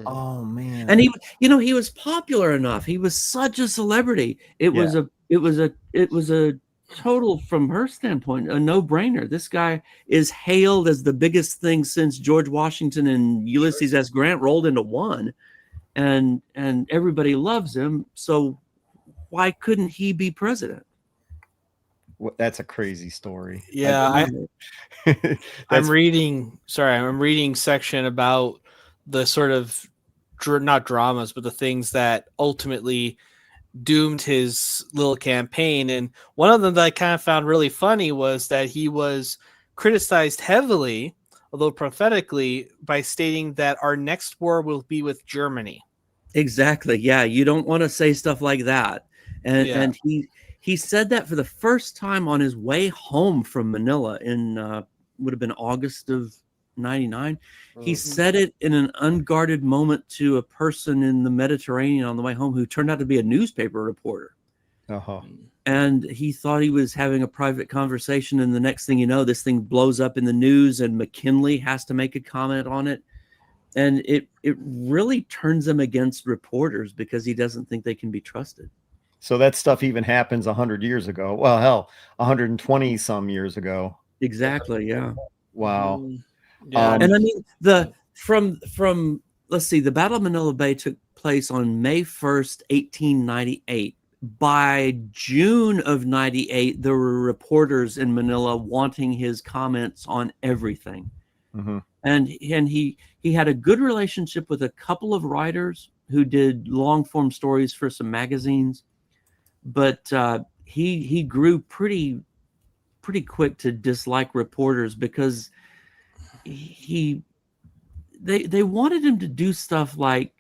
[SPEAKER 1] Oh man.
[SPEAKER 4] And he was popular enough. He was such a celebrity. It was a total, from her standpoint, a no-brainer. This guy is hailed as the biggest thing since George Washington and Ulysses S. Grant rolled into one, and everybody loves him. So why couldn't he be president?
[SPEAKER 1] That's a crazy story.
[SPEAKER 3] Yeah, I'm reading section about the sort of not dramas, but the things that ultimately doomed his little campaign. And one of them that I kind of found really funny was that he was criticized heavily, although prophetically, by stating that our next war will be with Germany.
[SPEAKER 4] Exactly. Yeah, you don't want to say stuff like that. And he said that for the first time on his way home from Manila in would have been August of 99. He said it in an unguarded moment to a person in the Mediterranean on the way home who turned out to be a newspaper reporter. And he thought he was having a private conversation, and the next thing you know, this thing blows up in the news, and McKinley has to make a comment on it. And it really turns him against reporters because he doesn't think they can be trusted.
[SPEAKER 1] So that stuff even happens 100 years ago. Well, hell, 120 some years ago.
[SPEAKER 4] Exactly. Yeah.
[SPEAKER 1] Wow.
[SPEAKER 3] Yeah.
[SPEAKER 4] And I mean, from let's see, the Battle of Manila Bay took place on May 1st, 1898. By June of 98, there were reporters in Manila wanting his comments on everything. And he had a good relationship with a couple of writers who did long form stories for some magazines, but he grew pretty quick to dislike reporters because they wanted him to do stuff like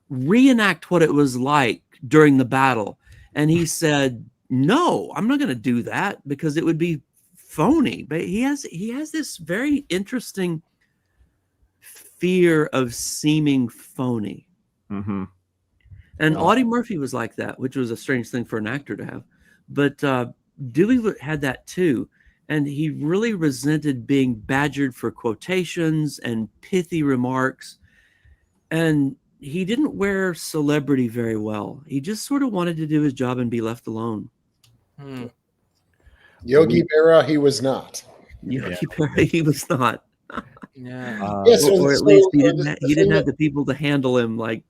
[SPEAKER 4] reenact what it was like during the battle, and he said, no, I'm not going to do that because it would be phony. But he has this very interesting fear of seeming phony. And Audie Murphy was like that, which was a strange thing for an actor to have. But Dewey had that too. And he really resented being badgered for quotations and pithy remarks. And he didn't wear celebrity very well. He just sort of wanted to do his job and be left alone.
[SPEAKER 2] Yogi Berra, he was not.
[SPEAKER 4] Yogi Berra, he was not.
[SPEAKER 2] Or
[SPEAKER 4] at least he didn't have the people to handle him like,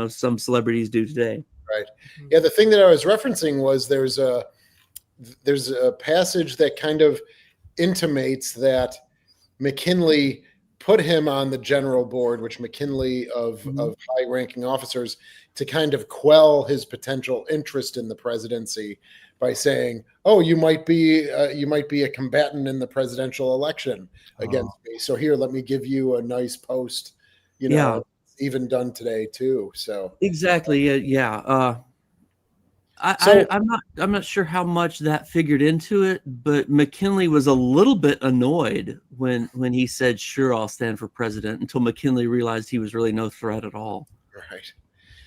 [SPEAKER 4] some celebrities do today.
[SPEAKER 2] Right. Yeah, the thing that I was referencing was there's a passage that kind of intimates that McKinley put him on the general board, which McKinley of high-ranking officers, to kind of quell his potential interest in the presidency by saying, "Oh, you might be a combatant in the presidential election against me. So here, let me give you a nice post." Even done today too. So
[SPEAKER 4] exactly, yeah. I'm not sure how much that figured into it, but McKinley was a little bit annoyed when he said, "Sure, I'll stand for president," until McKinley realized he was really no threat at all.
[SPEAKER 2] Right.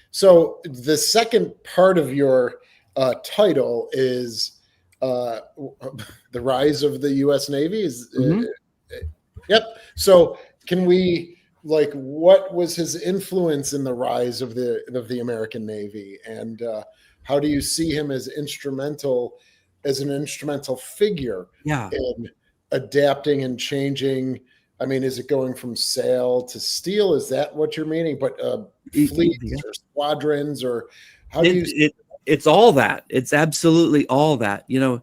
[SPEAKER 2] So the second part of your title is the rise of the U.S. Navy. Yep. So can we like what was his influence in the rise of the American Navy, and how do you see him as an instrumental figure
[SPEAKER 4] Yeah.
[SPEAKER 2] in adapting and changing? I mean, is it going from sail to steel? Is that what you're meaning? But fleets
[SPEAKER 4] Yeah.
[SPEAKER 2] or squadrons, or how do you?
[SPEAKER 4] It's all that. It's absolutely all that. You know,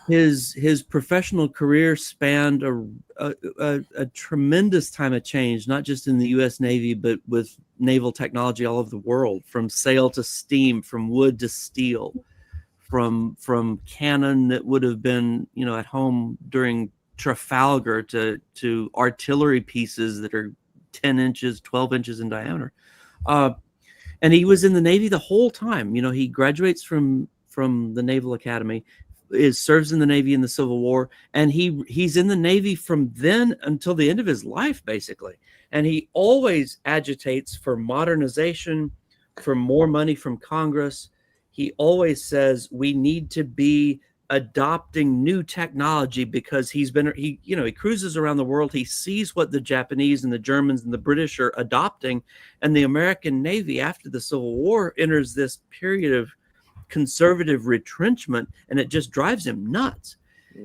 [SPEAKER 4] his professional career spanned a tremendous time of change, not just in the U.S. Navy, but with naval technology all over the world, from sail to steam, from wood to steel, from cannon that would have been, you know, at home during Trafalgar to artillery pieces that are 10 inches, 12 inches in diameter. And he was in the Navy the whole time. You know, he graduates from the Naval Academy, serves in the Navy in the Civil War, and he's in the Navy from then until the end of his life, basically. And he always agitates for modernization, for more money from Congress. He always says we need to be adopting new technology, because he cruises around the world. He sees what the Japanese and the Germans and the British are adopting, and the American Navy after the Civil War enters this period of conservative retrenchment, and it just drives him nuts.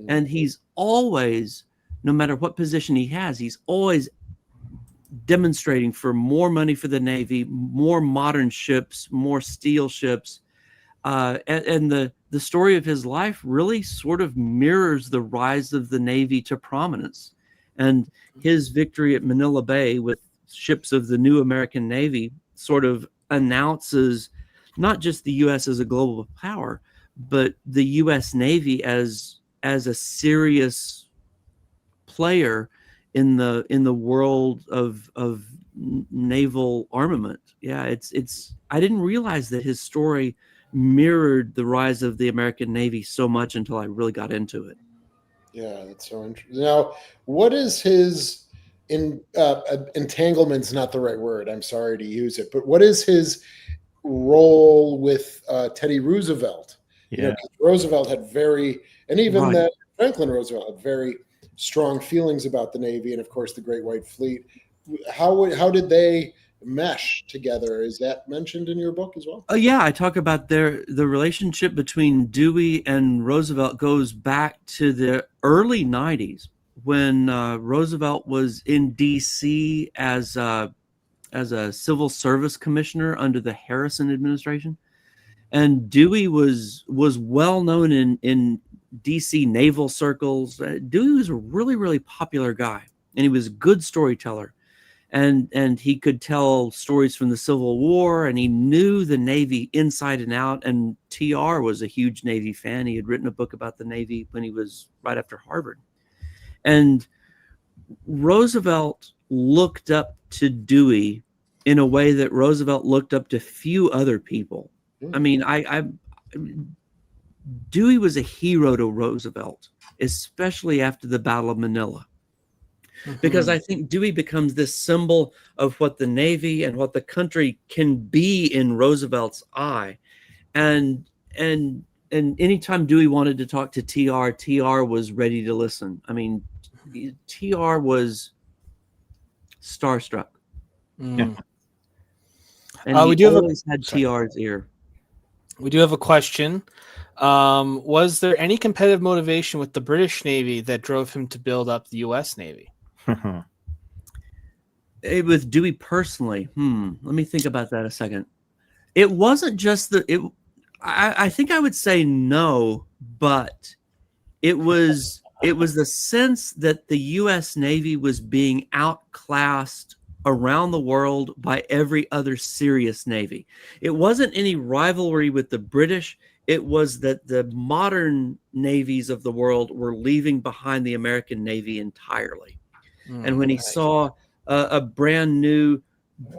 [SPEAKER 4] And he's always, no matter what position he has, he's always demonstrating for more money for the Navy, more modern ships, more steel ships. And the story of his life really sort of mirrors the rise of the Navy to prominence. And his victory at Manila Bay with ships of the new American Navy sort of announces not just the U.S. as a global power, but the U.S. Navy as a serious player in the world of naval armament. Yeah, it's I didn't realize that his story mirrored the rise of the American Navy so much until I really got into it.
[SPEAKER 2] Yeah, that's so interesting. Now, what is his entanglement's not the right word. I'm sorry to use it, but what is his role with Teddy Roosevelt?
[SPEAKER 1] Yeah.
[SPEAKER 2] You know, 'cause Roosevelt had even
[SPEAKER 4] Right.
[SPEAKER 2] that Franklin Roosevelt had very strong feelings about the Navy, and of course the Great White Fleet. How did they mesh together? Is that mentioned in your book as well?
[SPEAKER 4] Yeah, I talk about the relationship between Dewey and Roosevelt goes back to the early 90s, when Roosevelt was in D.C. as a civil service commissioner under the Harrison administration. And Dewey was well known in D.C. naval circles. Dewey was a really, really popular guy, and he was a good storyteller. And he could tell stories from the Civil War, and he knew the Navy inside and out. And TR was a huge Navy fan. He had written a book about the Navy when he was right after Harvard. And Roosevelt looked up to Dewey in a way that Roosevelt looked up to few other people. I mean, Dewey was a hero to Roosevelt, especially after the Battle of Manila. Because I think Dewey becomes this symbol of what the Navy and what the country can be in Roosevelt's eye. And anytime Dewey wanted to talk to TR was ready to listen. I mean, TR was starstruck.
[SPEAKER 3] Mm.
[SPEAKER 4] And he
[SPEAKER 3] we do have
[SPEAKER 4] always had TR's ear.
[SPEAKER 3] We do have a question. Was there any competitive motivation with the British Navy that drove him to build up the U.S. Navy?
[SPEAKER 4] With Dewey personally, let me think about that a second. It wasn't just I think I would say no, but it was the sense that the U.S. Navy was being outclassed around the world by every other serious Navy. It wasn't any rivalry with the British. It was that the modern navies of the world were leaving behind the American Navy entirely. And when he saw a brand new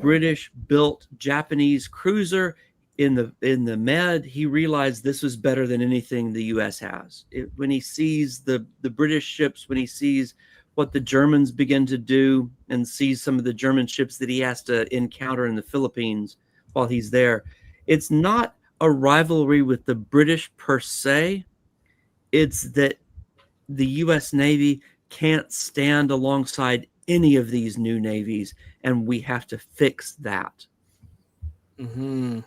[SPEAKER 4] British-built Japanese cruiser in the Med, he realized this was better than anything the U.S. has. When he sees the British ships, when he sees what the Germans begin to do, and sees some of the German ships that he has to encounter in the Philippines while he's there, it's not a rivalry with the British per se. It's that the U.S. Navy can't stand alongside any of these new navies, and we have to fix that.
[SPEAKER 3] Mm-hmm.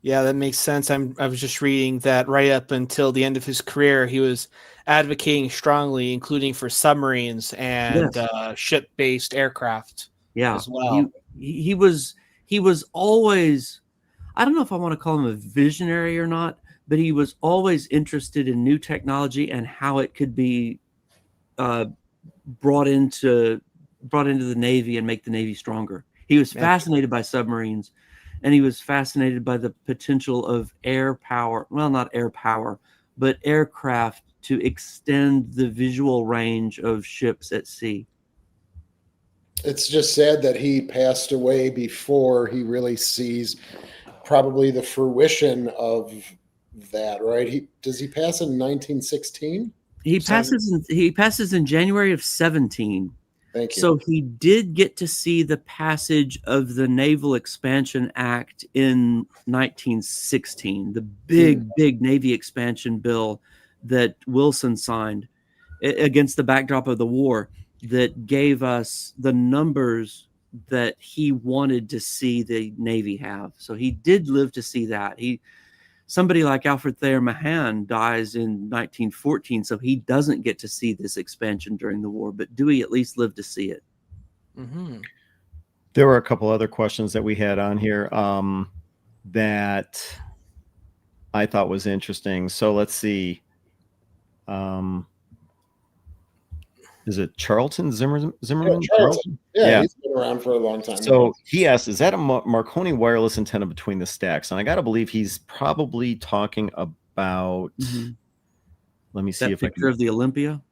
[SPEAKER 3] Yeah, that makes sense. I was just reading that right up until the end of his career, he was advocating strongly, including for submarines and ship-based aircraft as well.
[SPEAKER 4] He was always, I don't know if I want to call him a visionary or not, but he was always interested in new technology and how it could be brought into the Navy and make the Navy stronger. He was fascinated by submarines, and he was fascinated by the potential of air power. Well, not air power, but aircraft to extend the visual range of ships at sea.
[SPEAKER 2] It's just sad that he passed away before he really sees probably the fruition of that, right? Does he pass in 1916?
[SPEAKER 4] He passes in January of 17.
[SPEAKER 2] Thank you.
[SPEAKER 4] So he did get to see the passage of the Naval Expansion Act in 1916, the big Navy expansion bill that Wilson signed against the backdrop of the war, that gave us the numbers that he wanted to see the Navy have. So he did live to see that. Somebody like Alfred Thayer Mahan dies in 1914, so he doesn't get to see this expansion during the war, but Dewey at least lived to see it.
[SPEAKER 3] Mm-hmm.
[SPEAKER 1] There were a couple other questions that we had on here that I thought was interesting. So let's see. Is it Charlton Zimmerman?
[SPEAKER 2] Yeah, Charlton. Yeah, he's been around for a long time.
[SPEAKER 1] So he asked, is that a Marconi wireless antenna between the stacks? And I got to believe he's probably talking about, let me see
[SPEAKER 4] that
[SPEAKER 1] if I
[SPEAKER 4] picture of the Olympia.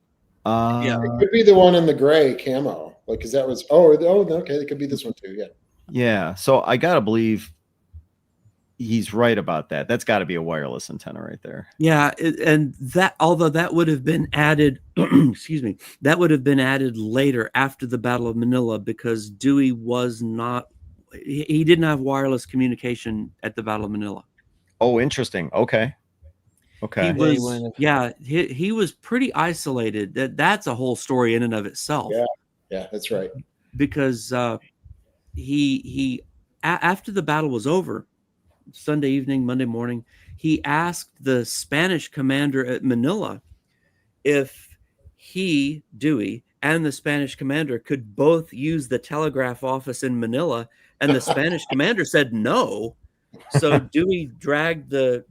[SPEAKER 2] It could be the one in the gray camo, like, because that was, okay, it could be this one too. Yeah.
[SPEAKER 1] Yeah. So I got to believe he's right about that. That's got to be a wireless antenna right there.
[SPEAKER 4] Yeah, and that, although that would have been added, excuse me, that would have been added later after the Battle of Manila, because Dewey was not, he didn't have wireless communication at the Battle of Manila.
[SPEAKER 1] Oh, interesting. Okay.
[SPEAKER 4] He was, he was pretty isolated. That's a whole story in and of itself.
[SPEAKER 2] Yeah, that's right.
[SPEAKER 4] Because he after the battle was over, Sunday evening, Monday morning, he asked the Spanish commander at Manila if he, Dewey, and the Spanish commander could both use the telegraph office in Manila, and the Spanish commander said no. So Dewey dragged the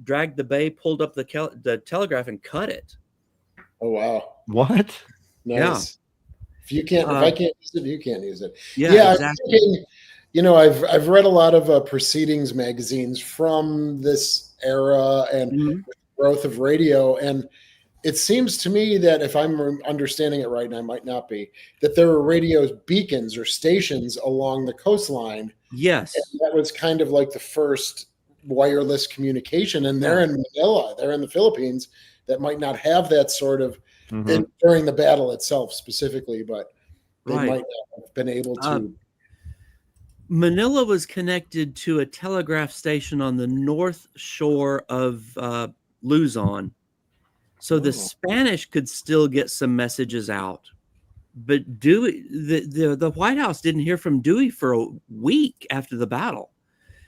[SPEAKER 4] bay, pulled up the telegraph, and cut it.
[SPEAKER 2] Oh wow!
[SPEAKER 1] What?
[SPEAKER 2] Nice. Yeah. If I can't use it, you can't use it.
[SPEAKER 4] Yeah, exactly.
[SPEAKER 2] I've read a lot of proceedings magazines from this era and growth of radio, and it seems to me that, if I'm understanding it right, and I might not be, that there were radio beacons or stations along the coastline.
[SPEAKER 4] Yes,
[SPEAKER 2] and that was kind of like the first wireless communication, and they're in Manila, they're in the Philippines, that might not have that sort of during the battle itself specifically, but they might not have been able to.
[SPEAKER 4] Manila was connected to a telegraph station on the north shore of Luzon. So the Spanish could still get some messages out. But Dewey, the White House didn't hear from Dewey for a week after the battle.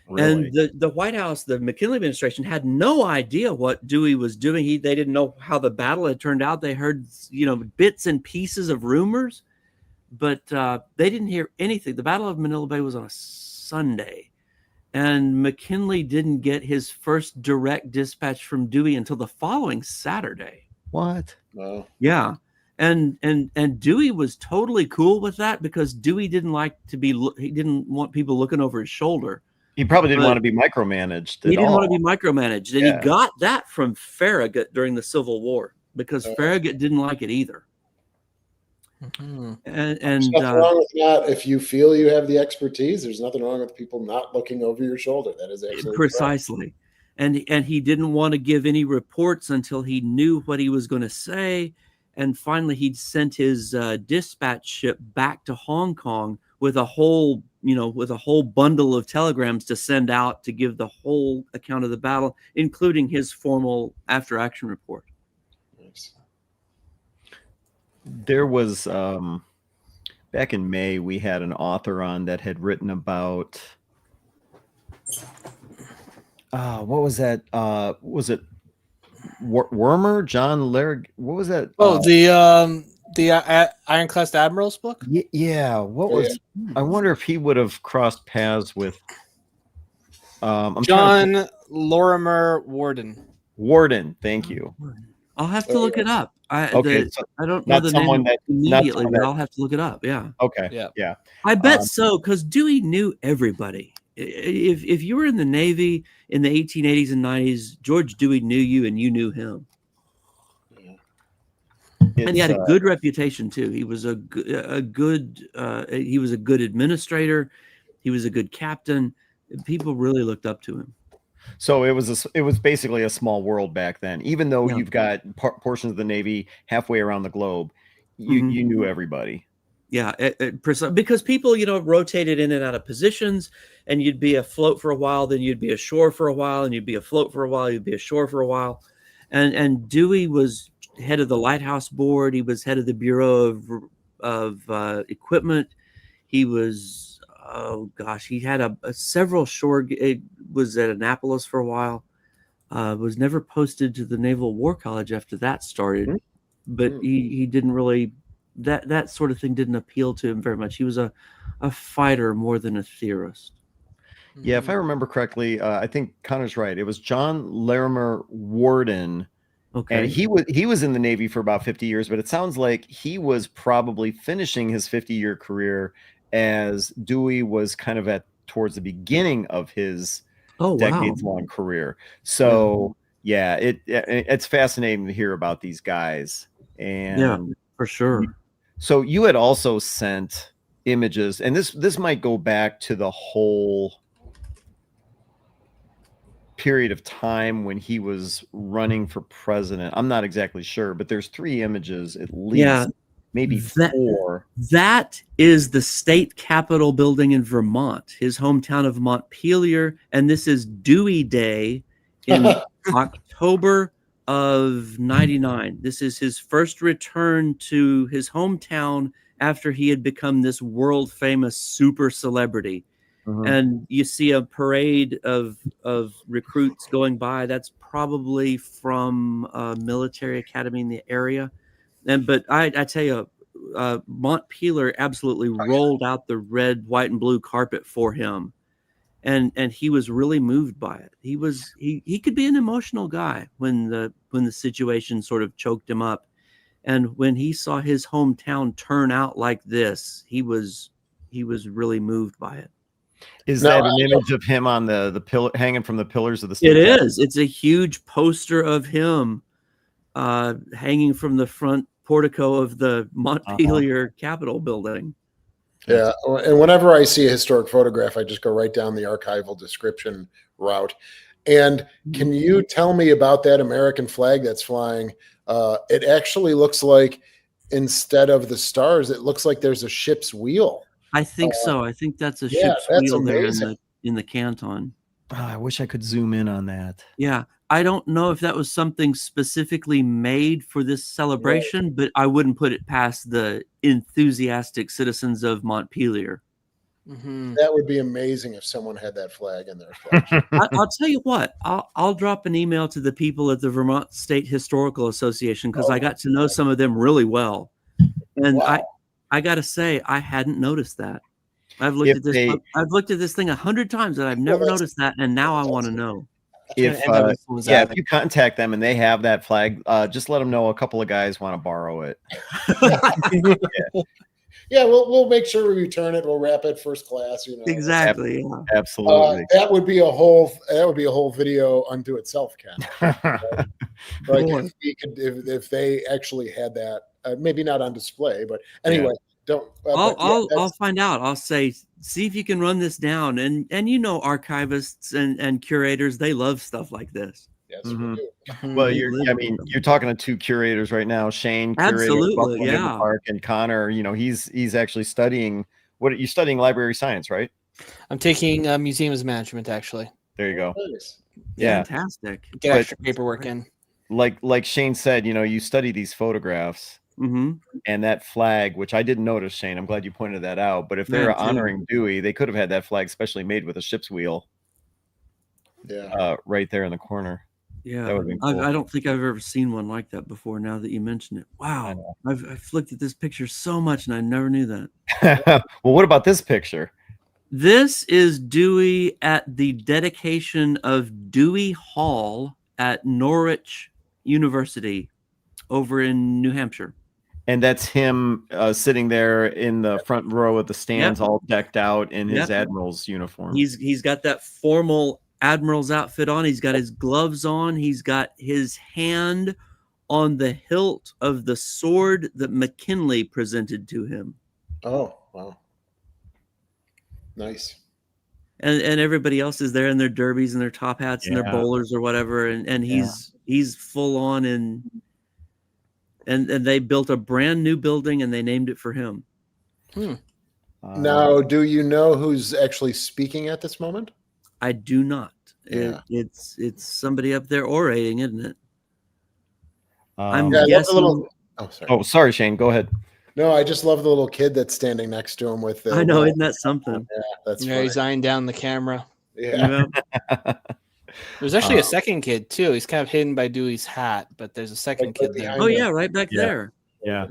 [SPEAKER 4] Really? And the White House, the McKinley administration, had no idea what Dewey was doing. They didn't know how the battle had turned out. They heard, bits and pieces of rumors, but they didn't hear anything. The Battle of Manila Bay was on a Sunday, and McKinley didn't get his first direct dispatch from Dewey until the following Saturday.
[SPEAKER 1] What?
[SPEAKER 2] Wow.
[SPEAKER 4] Yeah. And Dewey was totally cool with that, because Dewey didn't he didn't want people looking over his shoulder.
[SPEAKER 1] He probably didn't want to be micromanaged.
[SPEAKER 4] He didn't want to be micromanaged. And he got that from Farragut during the Civil War, because Farragut didn't like it either.
[SPEAKER 3] Mm-hmm.
[SPEAKER 4] And
[SPEAKER 2] there's nothing wrong with that. If you feel you have the expertise, there's nothing wrong with people not looking over your shoulder. That is absolutely
[SPEAKER 4] precisely. Correct. And he didn't want to give any reports until he knew what he was going to say. And finally, he'd sent his dispatch ship back to Hong Kong with a whole bundle of telegrams to send out to give the whole account of the battle, including his formal after-action report.
[SPEAKER 2] Nice.
[SPEAKER 1] There was back in May, we had an author on that had written about what was that? Was it Wormer? John Laird? What was that?
[SPEAKER 3] Oh, the Ironclad Admiral's book.
[SPEAKER 1] Yeah. What was? I wonder if he would have crossed paths with.
[SPEAKER 3] John Lorimer Warden.
[SPEAKER 1] Warden, thank you.
[SPEAKER 4] I'll have to look it up. I don't know the name immediately, but I'll have to look it up. Yeah.
[SPEAKER 1] Okay.
[SPEAKER 3] Yeah.
[SPEAKER 4] I bet so, because Dewey knew everybody. If you were in the Navy in the 1880s and 90s, George Dewey knew you and you knew him. And he had a good reputation too. He was a good administrator. He was a good captain. People really looked up to him.
[SPEAKER 1] So it was basically a small world back then. Even though you've got portions of the Navy halfway around the globe, you knew everybody.
[SPEAKER 4] Yeah, because people, rotated in and out of positions, and you'd be afloat for a while, then you'd be ashore for a while, and you'd be afloat for a while, you'd be ashore for a while. And Dewey was head of the Lighthouse Board. He was head of the Bureau of Equipment. He was, he had several shore. It was at Annapolis for a while. Was never posted to the Naval War College after that started, but he didn't really. That sort of thing didn't appeal to him very much. He was a fighter more than a theorist.
[SPEAKER 1] Yeah, if I remember correctly, I think Connor's right. It was John Larimer Warden. Okay. And he was in the Navy for about 50 years, but it sounds like he was probably finishing his 50-year career as Dewey was kind of towards the beginning of his decades-long career. So it's fascinating to hear about these guys. And
[SPEAKER 4] for sure.
[SPEAKER 1] So you had also sent images, and this might go back to the whole period of time when he was running for president. I'm not exactly sure, but there's 3 images at least, maybe 4.
[SPEAKER 4] That is the state capitol building in Vermont, his hometown of Montpelier, and this is Dewey Day in October of 99. This is his first return to his hometown after he had become this world famous super celebrity. And you see a parade of recruits going by. That's probably from a military academy in the area. But I tell you, Montpelier absolutely rolled out the red, white, and blue carpet for him. And he was really moved by it. He could be an emotional guy when the situation sort of choked him up. And when he saw his hometown turn out like this, he was really moved by it.
[SPEAKER 1] Is that an image of him on the pillar, hanging from the pillars of the state?
[SPEAKER 4] It is. It's a huge poster of him hanging from the front portico of the Montpelier Capitol building.
[SPEAKER 2] Yeah, and whenever I see a historic photograph, I just go right down the archival description route. And can you tell me about that American flag that's flying? It actually looks like, instead of the stars, it looks like there's a ship's wheel.
[SPEAKER 4] I think so. I think that's a ship's wheel there in the canton.
[SPEAKER 1] Oh, I wish I could zoom in on that.
[SPEAKER 4] Yeah. I don't know if that was something specifically made for this celebration, but I wouldn't put it past the enthusiastic citizens of Montpelier.
[SPEAKER 2] That would be amazing if someone had that flag in their flag.
[SPEAKER 4] I'll tell you what, I'll drop an email to the people at the Vermont State Historical Association, because I got to know some of them really well. And I got to say, I hadn't noticed that. I've looked at this thing 100 times and I've never noticed that, and now I want to know.
[SPEAKER 1] If you contact them and they have that flag, just let them know a couple of guys want to borrow it.
[SPEAKER 2] We'll make sure we return it. We'll wrap it first class.
[SPEAKER 4] Exactly.
[SPEAKER 1] Absolutely.
[SPEAKER 2] That would be a whole video unto itself, Ken. Like if they actually had that, maybe not on display, but anyway.
[SPEAKER 4] I'll find out. I'll say, see if you can run this down. And archivists and curators, they love stuff like this.
[SPEAKER 2] Yes, we do.
[SPEAKER 1] Well, you're talking to 2 curators right now, Shane,
[SPEAKER 4] absolutely,
[SPEAKER 1] Park, and Connor. He's actually studying. What are you studying? Library science, right?
[SPEAKER 3] I'm taking museums management, actually.
[SPEAKER 1] There you go.
[SPEAKER 2] Nice.
[SPEAKER 4] Fantastic.
[SPEAKER 3] Get extra paperwork in.
[SPEAKER 1] Like Shane said, you study these photographs,
[SPEAKER 4] Mm-hmm.
[SPEAKER 1] And that flag, which I didn't notice, Shane, I'm glad you pointed that out. But if they're
[SPEAKER 4] Man, too.
[SPEAKER 1] honoring Dewey, they could have had that flag specially made with a ship's wheel.
[SPEAKER 2] Yeah.
[SPEAKER 1] Right there in the corner.
[SPEAKER 4] Yeah,
[SPEAKER 1] That would've been cool.
[SPEAKER 4] I don't think I've ever seen one like that before. Now that you mention it, wow, I've looked at this picture so much and I never knew that.
[SPEAKER 1] Well, what about this picture?
[SPEAKER 4] This is Dewey at the dedication of Dewey Hall at Norwich University over in New Hampshire.
[SPEAKER 1] And that's him sitting there in the front row of the stands, all decked out in his admiral's uniform.
[SPEAKER 4] He's got that formal admiral's outfit on. He's got his gloves on. He's got his hand on the hilt of the sword that McKinley presented to him.
[SPEAKER 2] Oh, wow. Nice.
[SPEAKER 4] And everybody else is there in their derbies and their top hats and their bowlers or whatever. And he's full on and they built a brand new building and they named it for him.
[SPEAKER 2] Now, do you know who's actually speaking at this moment?
[SPEAKER 4] I do not.
[SPEAKER 2] Yeah.
[SPEAKER 4] It's somebody up there orating, isn't it? I'm
[SPEAKER 2] Yeah,
[SPEAKER 4] guessing.
[SPEAKER 1] Oh, sorry, Shane. Go ahead.
[SPEAKER 2] No, I just love the little kid that's standing next to him with the.
[SPEAKER 4] I know, isn't that something?
[SPEAKER 2] Yeah, that's
[SPEAKER 3] he's eyeing down the camera.
[SPEAKER 2] Yeah.
[SPEAKER 3] There's actually a second kid too. He's kind of hidden by Dewey's hat, but there's a second kid there.
[SPEAKER 4] Oh yeah, right back there.
[SPEAKER 1] Yeah.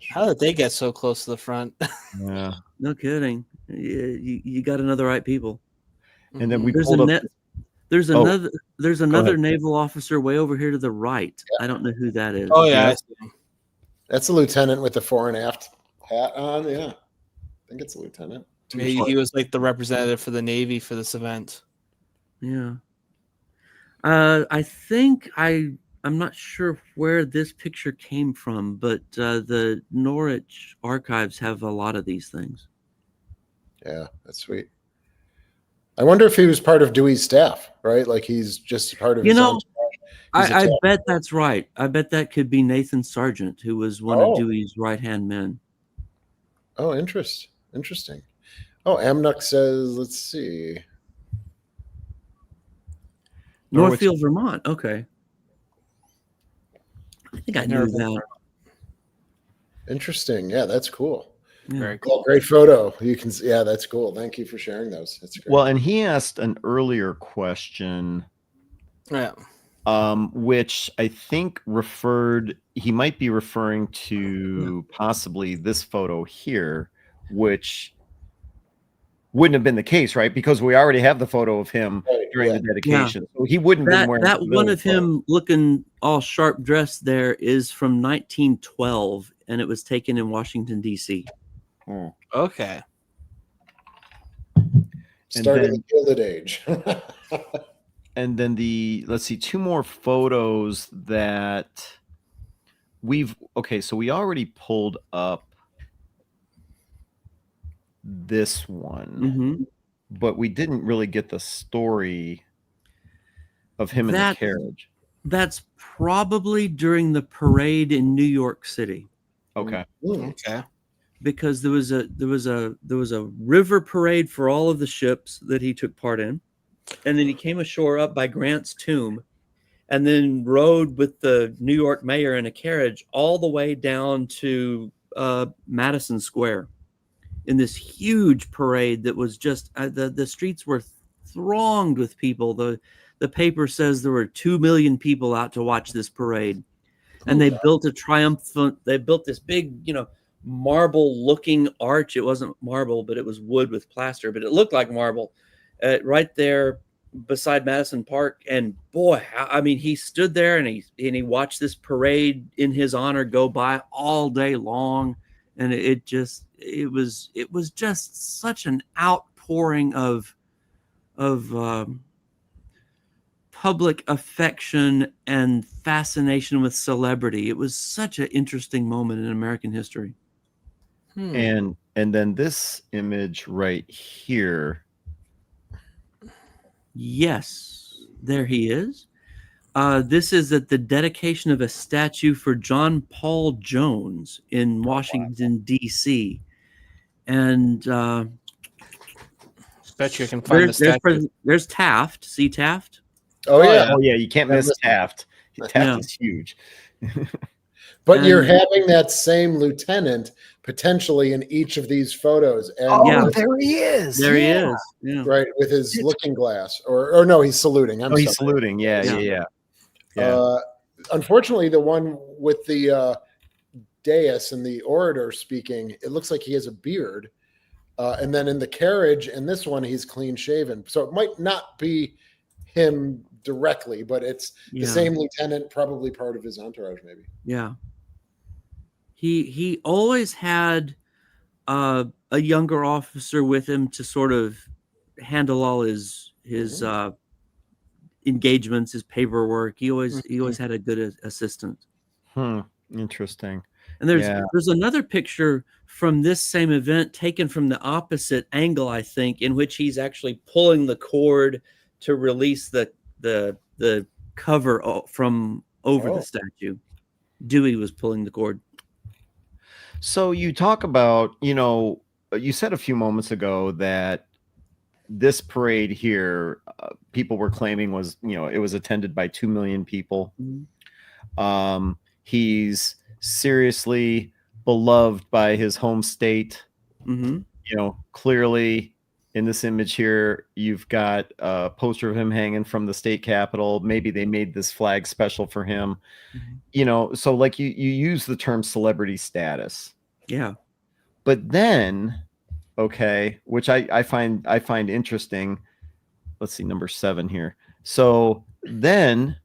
[SPEAKER 3] How did they get so close to the front?
[SPEAKER 1] Yeah.
[SPEAKER 4] No kidding. You got to know the right people.
[SPEAKER 1] And then we
[SPEAKER 4] there's
[SPEAKER 1] pulled up.
[SPEAKER 4] There's another naval officer way over here to the right.
[SPEAKER 2] Yeah.
[SPEAKER 4] I don't know who that is.
[SPEAKER 3] Oh yeah.
[SPEAKER 2] That's a lieutenant with the fore and aft hat on. Yeah. I think it's a lieutenant.
[SPEAKER 3] He was like the representative for the Navy for this event.
[SPEAKER 4] Yeah. I think I'm not sure where this picture came from, but the Norwich archives have a lot of these things.
[SPEAKER 2] Yeah, that's sweet. I wonder if he was part of Dewey's staff, right? Like he's just part of his own staff.
[SPEAKER 4] I bet that's right. I bet that could be Nathan Sargent, who was one of Dewey's right-hand men.
[SPEAKER 2] Oh, interesting. Oh, Amnuk says, let's see.
[SPEAKER 4] Northfield, Vermont. Okay. I think I knew that.
[SPEAKER 2] Interesting. Yeah, that's cool.
[SPEAKER 4] Yeah.
[SPEAKER 3] Very cool.
[SPEAKER 2] Great photo. You can see. Yeah, that's cool. Thank you for sharing those. That's great.
[SPEAKER 1] Well, and he asked an earlier question.
[SPEAKER 3] Yeah.
[SPEAKER 1] Which I think he might be referring to possibly this photo here, which wouldn't have been the case, right? Because we already have the photo of him during the dedication. So he wouldn't have been wearing
[SPEAKER 4] that one of him looking all sharp dressed there is from 1912, and it was taken in Washington, D.C.
[SPEAKER 1] Oh.
[SPEAKER 3] Okay.
[SPEAKER 2] Starting the Gilded Age.
[SPEAKER 1] And then let's see, two more photos that so we already pulled up this one, but we didn't really get the story of him in the carriage.
[SPEAKER 4] That's probably during the parade in New York City.
[SPEAKER 1] Okay.
[SPEAKER 3] Okay.
[SPEAKER 4] Because there was a river parade for all of the ships that he took part in. And then he came ashore up by Grant's Tomb and then rode with the New York mayor in a carriage all the way down to Madison Square in this huge parade that was just the streets were thronged with people. The paper says there were 2 million people out to watch this parade. And they built this big, marble looking arch. It wasn't marble, but it was wood with plaster, but it looked like marble. Right there beside Madison Park, and boy, I mean, he stood there and he watched this parade in his honor go by all day long, and it was just such an outpouring of public affection and fascination with celebrity. It was such an interesting moment in American history.
[SPEAKER 1] And then this image right here.
[SPEAKER 4] Yes, there he is. This is at the dedication of a statue for John Paul Jones in Washington, D.C. And
[SPEAKER 3] bet you can find the statue.
[SPEAKER 4] There's Taft. See Taft?
[SPEAKER 2] Oh yeah.
[SPEAKER 1] You can't miss Taft. Taft is huge.
[SPEAKER 2] But you're having that same lieutenant potentially in each of these photos. And
[SPEAKER 1] there he is.
[SPEAKER 4] There he is. Yeah.
[SPEAKER 2] Right, with his looking glass. Or no, he's saluting.
[SPEAKER 1] He's saluting. Yeah.
[SPEAKER 2] Unfortunately, the one with the dais and the orator speaking, it looks like he has a beard. And then in the carriage, in this one, he's clean shaven. So it might not be him directly, but it's the same lieutenant, probably part of his entourage, maybe.
[SPEAKER 4] Yeah. He always had a younger officer with him to sort of handle all his engagements, his paperwork. He always had a good assistant.
[SPEAKER 1] Interesting.
[SPEAKER 4] And there's another picture from this same event taken from the opposite angle, I think, in which he's actually pulling the cord to release the cover from over the statue. Dewey was pulling the cord.
[SPEAKER 1] So you talk about, you said a few moments ago that this parade here, people were claiming was, it was attended by 2 million people. Mm-hmm. He's seriously beloved by his home state. Mm-hmm. Clearly in this image here, you've got a poster of him hanging from the state capitol. Maybe they made this flag special for him. Mm-hmm. So like you use the term celebrity status.
[SPEAKER 4] Yeah.
[SPEAKER 1] But then, which I find interesting. Let's see, number 7 here. So then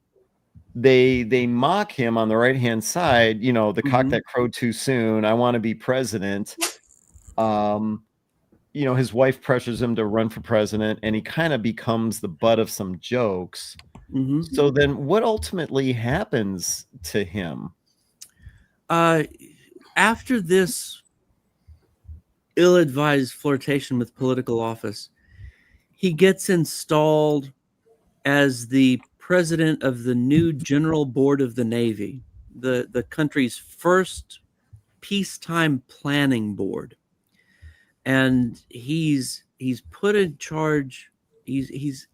[SPEAKER 1] they mock him on the right-hand side, the cock that crowed too soon. I want to be president. His wife pressures him to run for president, and he kind of becomes the butt of some jokes. Mm-hmm. So then what ultimately happens to him?
[SPEAKER 4] After this ill-advised flirtation with political office, he gets installed as the president of the new General Board of the Navy, the country's first peacetime planning board. And he's put in charge.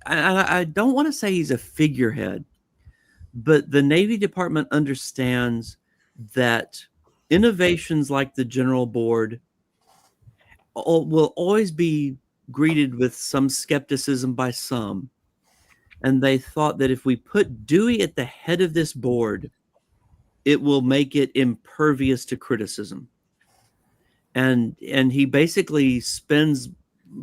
[SPEAKER 4] I don't want to say he's a figurehead, but the Navy Department understands that innovations like the General Board will always be greeted with some skepticism by some. And they thought that if we put Dewey at the head of this board, it will make it impervious to criticism. And he basically spends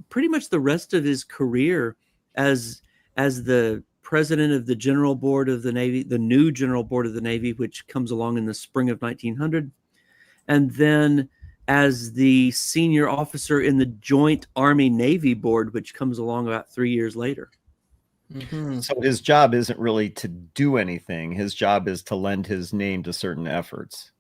[SPEAKER 4] pretty much the rest of his career as the president of the General Board of the Navy, the new General Board of the Navy, which comes along in the spring of 1900, and then as the senior officer in the Joint Army-Navy Board, which comes along about 3 years later.
[SPEAKER 1] Mm-hmm. So his job isn't really to do anything. His job is to lend his name to certain efforts.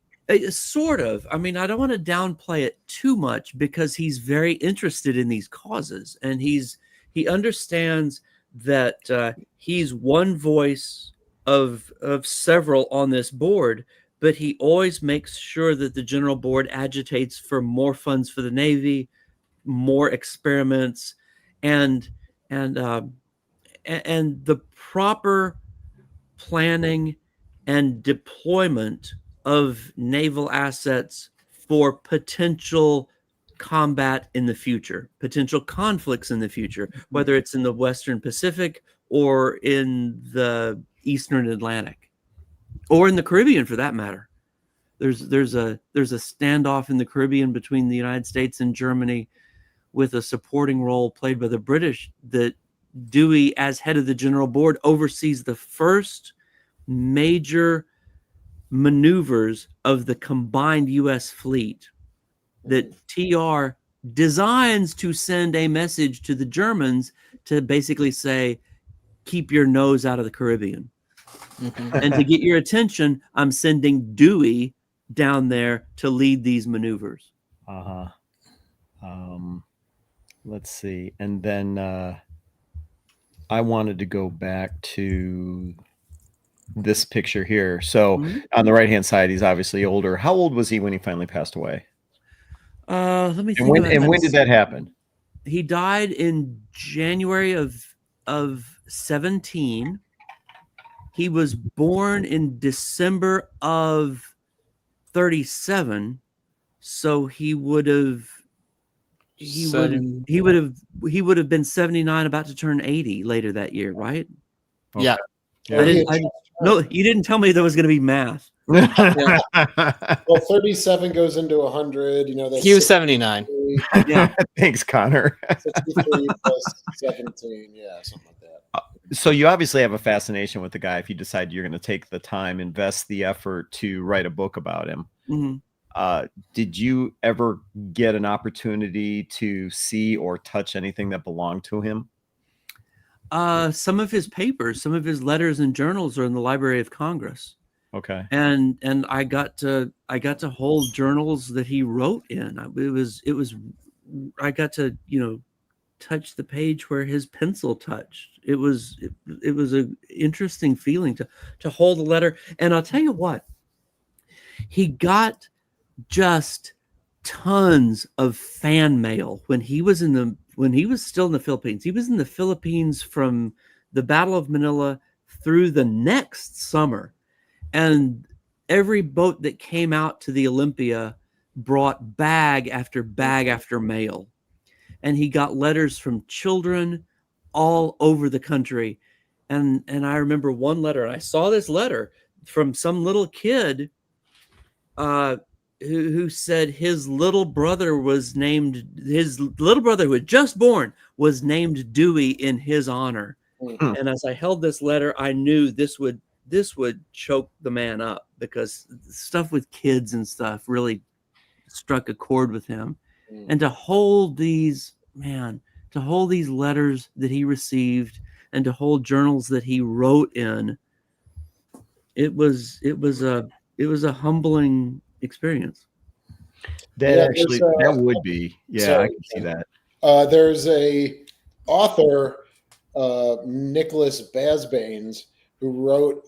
[SPEAKER 4] Sort of. I mean, I don't want to downplay it too much because he's very interested in these causes, and he understands that he's one voice of several on this board, but he always makes sure that the General Board agitates for more funds for the Navy, more experiments, and the proper planning and deployment of naval assets for potential combat in the future, potential conflicts in the future, whether it's in the Western Pacific or in the Eastern Atlantic or in the Caribbean for that matter. There's a standoff in the Caribbean between the United States and Germany with a supporting role played by the British that Dewey, as head of the General Board, oversees the first major maneuvers of the combined U.S. fleet that TR designs to send a message to the Germans to basically say, keep your nose out of the Caribbean. Mm-hmm. And to get your attention, I'm sending Dewey down there to lead these maneuvers.
[SPEAKER 1] Let's see. And then I wanted to go back to this picture here. So on the right-hand side, he's obviously older. How old was he when he finally passed away?
[SPEAKER 4] Let me think.
[SPEAKER 1] When did that happen?
[SPEAKER 4] He died in January of 17. He was born in December of 37, so he would have been 79, about to turn 80 later that year, right?
[SPEAKER 3] Yeah.
[SPEAKER 4] No, you didn't tell me there was going to be math.
[SPEAKER 2] Well, 37 goes into 100. That's
[SPEAKER 3] he was 79.
[SPEAKER 4] Yeah.
[SPEAKER 1] Thanks, Connor.
[SPEAKER 2] 63 plus 17. Yeah, something like that.
[SPEAKER 1] So you obviously have a fascination with the guy if you decide you're going to take the time, invest the effort to write a book about him.
[SPEAKER 4] Mm-hmm.
[SPEAKER 1] Did you ever get an opportunity to see or touch anything that belonged to him?
[SPEAKER 4] Some of his papers, some of his letters and journals are in the Library of Congress.
[SPEAKER 1] Okay.
[SPEAKER 4] And I got to hold journals that he wrote in. I got to, touch the page where his pencil touched. It was an interesting feeling to hold a letter. And I'll tell you what, he got just tons of fan mail when he was still in the Philippines. He was in the Philippines from the Battle of Manila through the next summer. And every boat that came out to the Olympia brought bag after bag after mail. And he got letters from children all over the country. And I remember one letter, and I saw this letter from some little kid who said his little brother who had just born was named Dewey in his honor.
[SPEAKER 1] Mm.
[SPEAKER 4] And as I held this letter, I knew this would choke the man up, because stuff with kids and stuff really struck a chord with him. And to hold these letters that he received and to hold journals that he wrote in, it was a humbling experience.
[SPEAKER 1] That would be. Yeah, I can see that.
[SPEAKER 2] There's a author, Nicholas Basbanes, who wrote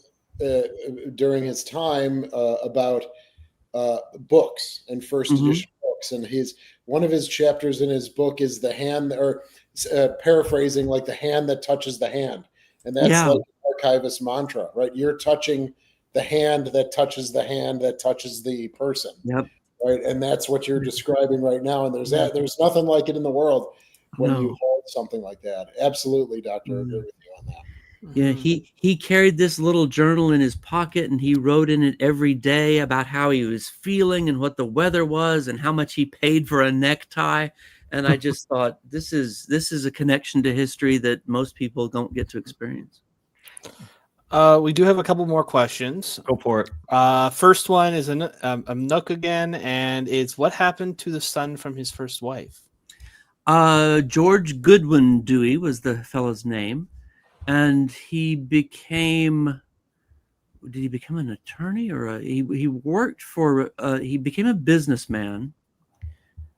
[SPEAKER 2] during his time about books and first edition books, and one of his chapters in his book is the hand, or paraphrasing, like the hand that touches the hand, and that's like an archivist mantra, right? You're touching the hand that touches the hand that touches the person.
[SPEAKER 4] Yep.
[SPEAKER 2] Right, and that's what you're describing right now. And there's nothing like it in the world when you hold something like that. Absolutely, Doctor. I agree with you on that.
[SPEAKER 4] Yeah, he carried this little journal in his pocket, and he wrote in it every day about how he was feeling and what the weather was and how much he paid for a necktie. And I just thought, this is a connection to history that most people don't get to experience.
[SPEAKER 3] We do have a couple more questions.
[SPEAKER 1] Go for it.
[SPEAKER 3] First one is a Nook again, and it's what happened to the son from his first wife?
[SPEAKER 4] George Goodwin Dewey was the fellow's name, and he became. Did he become an attorney, or he worked for? He became a businessman,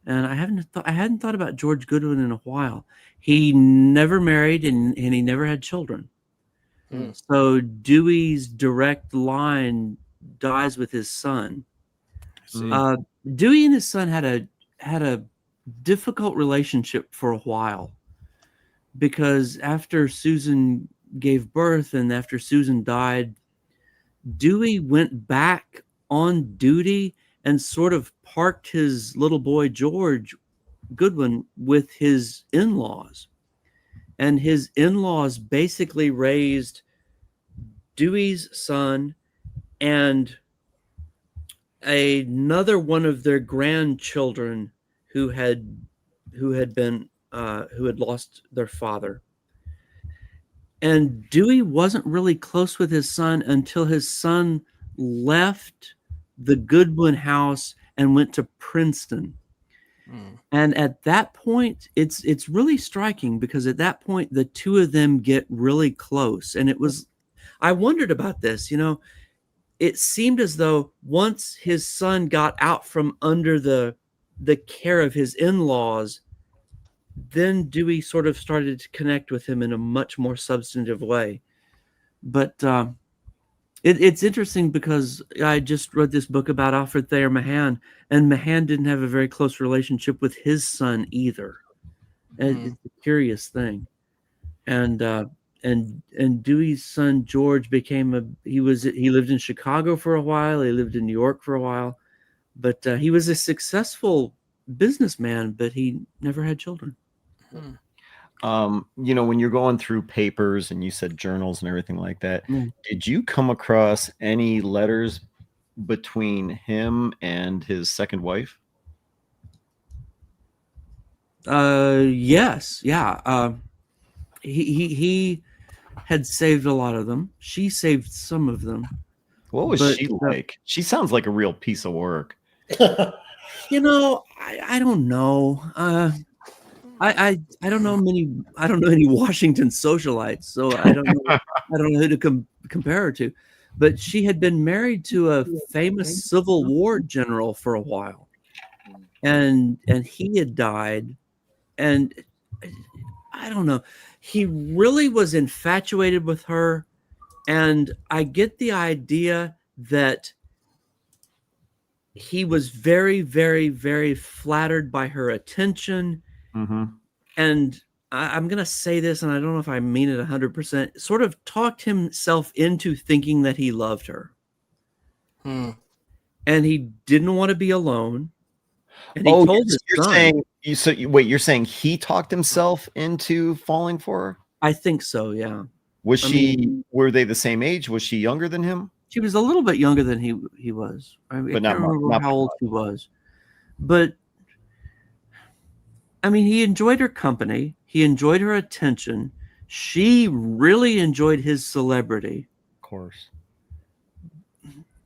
[SPEAKER 4] and I hadn't thought about George Goodwin in a while. He never married, and he never had children. So Dewey's direct line dies with his son. Dewey and his son had a difficult relationship for a while, because after Susan gave birth and after Susan died, Dewey went back on duty and sort of parked his little boy George Goodwin with his in-laws. And his in-laws basically raised Dewey's son and another one of their grandchildren who had lost their father. And Dewey wasn't really close with his son until his son left the Goodwin house and went to Princeton. And at that point, it's really striking, because at that point, the two of them get really close. And I wondered about this, it seemed as though once his son got out from under the care of his in-laws, then Dewey sort of started to connect with him in a much more substantive way. But it's interesting, because I just read this book about Alfred Thayer Mahan, and Mahan didn't have a very close relationship with his son either. And it's a curious thing. And Dewey's son George he lived in Chicago for a while. He lived in New York for a while. But he was a successful businessman, but he never had children.
[SPEAKER 1] When you're going through papers and you said journals and everything like that,
[SPEAKER 4] Mm.
[SPEAKER 1] did you come across any letters between him and his second wife?
[SPEAKER 4] Yes, yeah. He had saved a lot of them. She saved some of them.
[SPEAKER 1] What was
[SPEAKER 4] But,
[SPEAKER 1] she like? She sounds like a real piece of work.
[SPEAKER 4] I don't know. I don't know many. I don't know any Washington socialites, so I don't know. I don't know who to compare her to. But she had been married to a famous Civil War general for a while, and he had died, and I don't know. He really was infatuated with her, and I get the idea that he was very, very, very flattered by her attention.
[SPEAKER 1] Mm-hmm.
[SPEAKER 4] And I'm going to say this, and I don't know if I mean it 100%, sort of talked himself into thinking that he loved her. And he didn't want to be alone. And he told his son.
[SPEAKER 1] You're saying he talked himself into falling for her?
[SPEAKER 4] I think so, yeah.
[SPEAKER 1] Were they the same age? Was she younger than him?
[SPEAKER 4] She was a little bit younger than he was. I can't remember how old she was. But I mean, he enjoyed her company. He enjoyed her attention. She really enjoyed his celebrity.
[SPEAKER 1] Of course.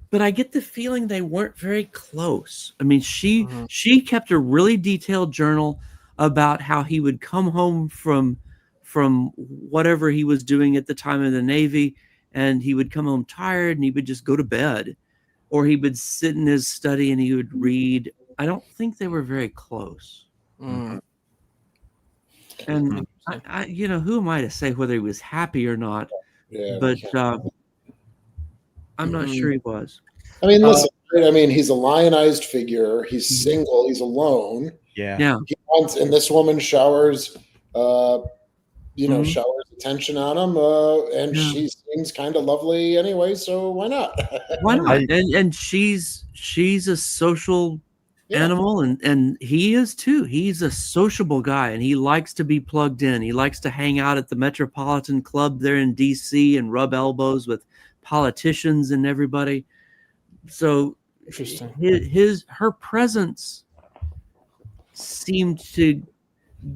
[SPEAKER 4] But I get the feeling they weren't very close. I mean, she kept a really detailed journal about how he would come home from whatever he was doing at the time in the Navy, and he would come home tired and he would just go to bed, or he would sit in his study and he would read. I don't think they were very close. And I who am I to say whether he was happy or not?
[SPEAKER 2] Yeah,
[SPEAKER 4] but I'm not sure he was.
[SPEAKER 2] I mean, listen. I mean, he's a lionized figure. He's single. He's alone.
[SPEAKER 1] Yeah.
[SPEAKER 2] He wants, and this woman showers, showers attention on him, and she seems kind of lovely anyway. So why not?
[SPEAKER 4] Why not? And she's a social animal, and he is too. He's a sociable guy, and he likes to be plugged in. He likes to hang out at the Metropolitan Club there in DC and rub elbows with politicians and everybody. So her presence seemed to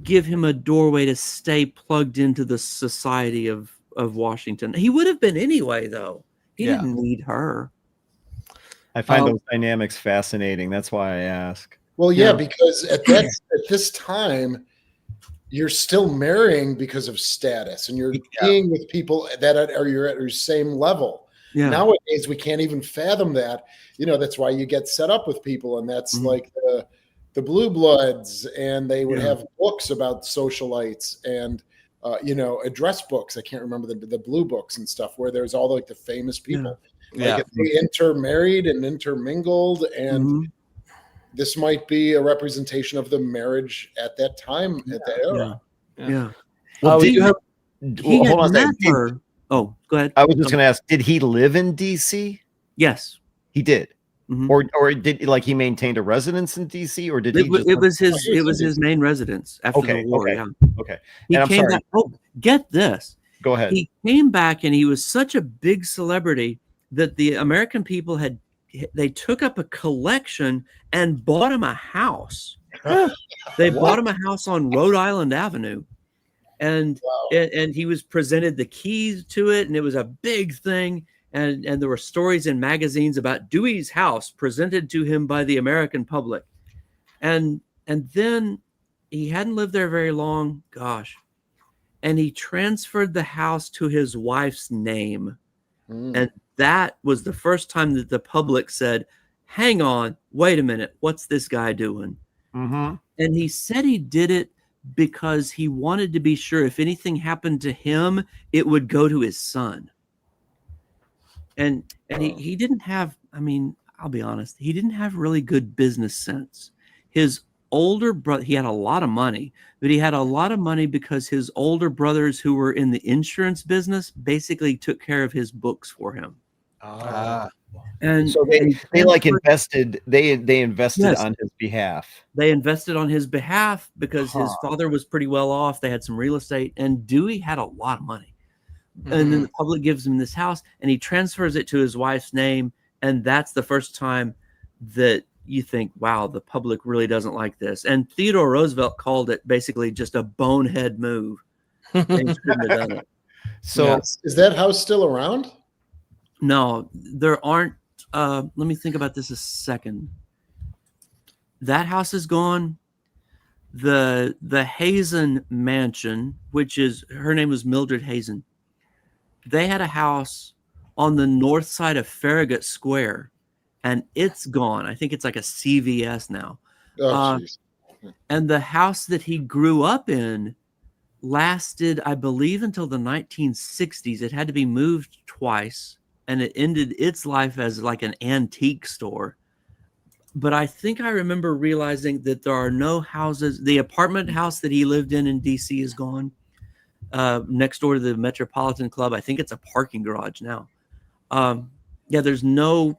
[SPEAKER 4] give him a doorway to stay plugged into the society of Washington. He would have been anyway, though. He didn't need her.
[SPEAKER 1] I find those dynamics fascinating. That's why I ask.
[SPEAKER 2] Well, because at this time, you're still marrying because of status, and you're being with people that are you're at your same level. Yeah. Nowadays, we can't even fathom that. That's why you get set up with people, and that's like the Blue Bloods, and they would have books about socialites and address books. I can't remember the blue books and stuff where there's all like the famous people. Like if they intermarried and intermingled, and this might be a representation of the marriage at that time, at that era.
[SPEAKER 4] Yeah.
[SPEAKER 1] Well,
[SPEAKER 4] hold on a second. Oh, go ahead.
[SPEAKER 1] I was just going to ask, did he live in DC?
[SPEAKER 4] Yes.
[SPEAKER 1] He did. Or did he maintained a residence in DC, or did
[SPEAKER 4] it was his main residence after the war.
[SPEAKER 1] Okay.
[SPEAKER 4] He came back. Oh, get this.
[SPEAKER 1] Go ahead.
[SPEAKER 4] He came back, and he was such a big celebrity that the American people they took up a collection and bought him a house. They bought him a house on Rhode Island Avenue, and he was presented the keys to it, and it was a big thing. And there were stories in magazines about Dewey's house presented to him by the American public. And then he hadn't lived there very long. Gosh. And he transferred the house to his wife's name. And that was the first time that the public said, hang on, wait a minute. What's this guy doing? And he said he did it because he wanted to be sure if anything happened to him, it would go to his son. And he didn't have, I mean, I'll be honest, he didn't have really good business sense. His older brother, he had a lot of money, but he had a lot of money because his older brothers who were in the insurance business basically took care of his books for him.
[SPEAKER 3] Ah.
[SPEAKER 4] And
[SPEAKER 1] So they like invested they invested
[SPEAKER 4] Yes.
[SPEAKER 1] on his behalf.
[SPEAKER 4] They invested on his behalf because his father was pretty well off. They had some real estate, and Dewey had a lot of money. And then the public gives him this house, and he transfers it to his wife's name, and that's the first time that you think, wow, the public really doesn't like this. And Theodore Roosevelt called it basically just a bonehead move. They shouldn't have done it.
[SPEAKER 1] So
[SPEAKER 2] is that house still around?
[SPEAKER 4] No, there aren't. Let me think about this a second. That house is gone. The Hazen mansion, which is, her name was Mildred Hazen. They had a house on the north side of Farragut Square, and it's gone. I think it's like a CVS now.
[SPEAKER 2] Oh,
[SPEAKER 4] and the house that he grew up in lasted, I believe, until the 1960s. It had to be moved twice, and it ended its life as like an antique store. But I think I remember realizing that there are no houses. The apartment house that he lived in DC is gone. Next door to the Metropolitan Club. I think it's a parking garage now. Yeah, there's no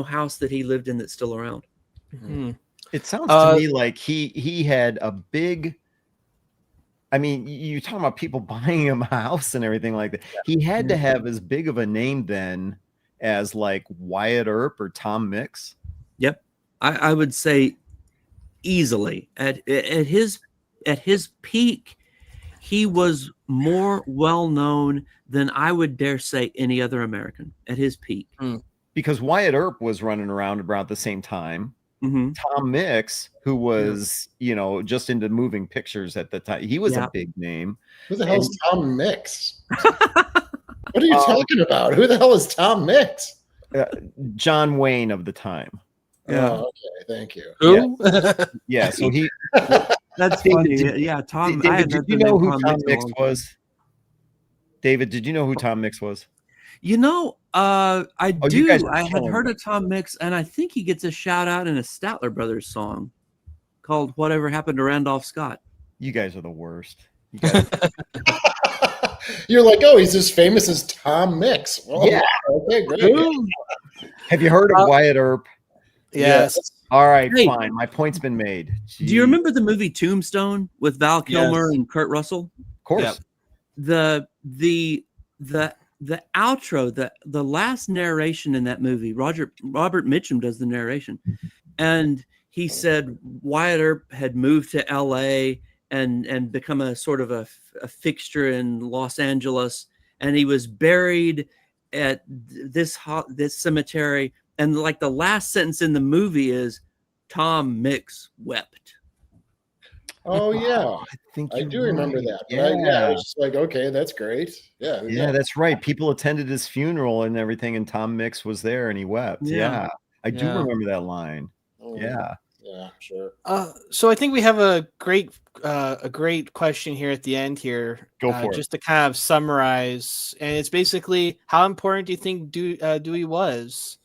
[SPEAKER 4] house that he lived in that's still around.
[SPEAKER 1] It sounds to me like he had a big, I mean, you talking about people buying him a house and everything like that. He had to have as big of a name then as like Wyatt Earp or Tom Mix.
[SPEAKER 4] Yep. I would say easily at his peak, he was more well known than I would dare say any other American at his peak.
[SPEAKER 1] Because Wyatt Earp was running around the same time. Tom Mix, who was, just into moving pictures at the time, he was a big name.
[SPEAKER 2] Who the hell is Tom Mix? What are you talking about? Who the hell is Tom Mix?
[SPEAKER 1] John Wayne of the time.
[SPEAKER 2] Yeah. Oh, okay. Thank you.
[SPEAKER 3] Who?
[SPEAKER 1] Yeah. So he.
[SPEAKER 4] That's funny. Yeah, Tom.
[SPEAKER 1] David, did you know who Tom Mix was? David, did you know who Tom Mix was?
[SPEAKER 4] I do. I had heard of Tom Mix, and I think he gets a shout out in a Statler Brothers song called "Whatever Happened to Randolph Scott."
[SPEAKER 1] You guys are the worst. You guys...
[SPEAKER 2] You're like, oh, he's as famous as Tom Mix. Oh, yeah. Okay, great.
[SPEAKER 1] Have you heard of Wyatt Earp?
[SPEAKER 3] Yes.
[SPEAKER 1] All right, fine. My point's been made. Jeez.
[SPEAKER 4] Do you remember the movie Tombstone with Val Kilmer and Kurt Russell?
[SPEAKER 1] Of course.
[SPEAKER 4] Yeah. The outro, the last narration in that movie, Robert Mitchum does the narration, and he said Wyatt Earp had moved to L.A. and become a sort of a fixture in Los Angeles, and he was buried at this cemetery. And like the last sentence in the movie is, Tom Mix wept.
[SPEAKER 2] Oh yeah,
[SPEAKER 1] I
[SPEAKER 2] do remember that.
[SPEAKER 1] Yeah,
[SPEAKER 2] I was just like, okay, that's great. Yeah,
[SPEAKER 1] that's right. People attended his funeral and everything, and Tom Mix was there, and he wept. Yeah, I do remember that line. Yeah,
[SPEAKER 2] sure.
[SPEAKER 3] So I think we have a great question here at the end here.
[SPEAKER 1] Go for it.
[SPEAKER 3] Just to kind of summarize, and it's basically, how important do you think Dewey was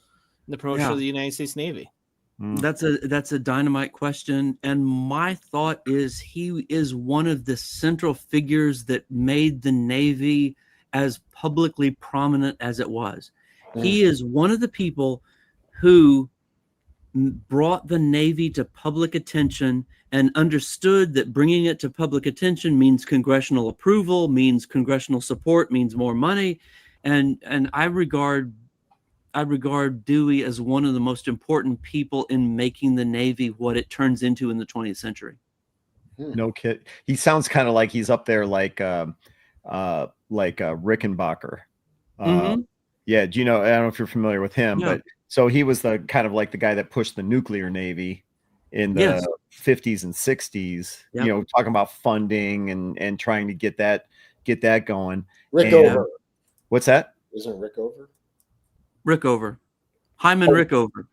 [SPEAKER 3] in the promotion of the United States Navy?
[SPEAKER 4] That's a dynamite question, and my thought is he is one of the central figures that made the Navy as publicly prominent as it was. He is one of the people who brought the Navy to public attention and understood that bringing it to public attention means congressional approval, means congressional support, means more money, and I regard Dewey as one of the most important people in making the Navy what it turns into in the 20th century.
[SPEAKER 1] No kid. He sounds kind of like he's up there like Rickenbacker. Yeah. Do you know? I don't know if you're familiar with him, but so he was the kind of like the guy that pushed the nuclear Navy in the 50s and 60s. Talking about funding and trying to get that going.
[SPEAKER 2] Rickover.
[SPEAKER 1] What's that?
[SPEAKER 2] Isn't Rickover?
[SPEAKER 4] Rickover. Hyman Rickover.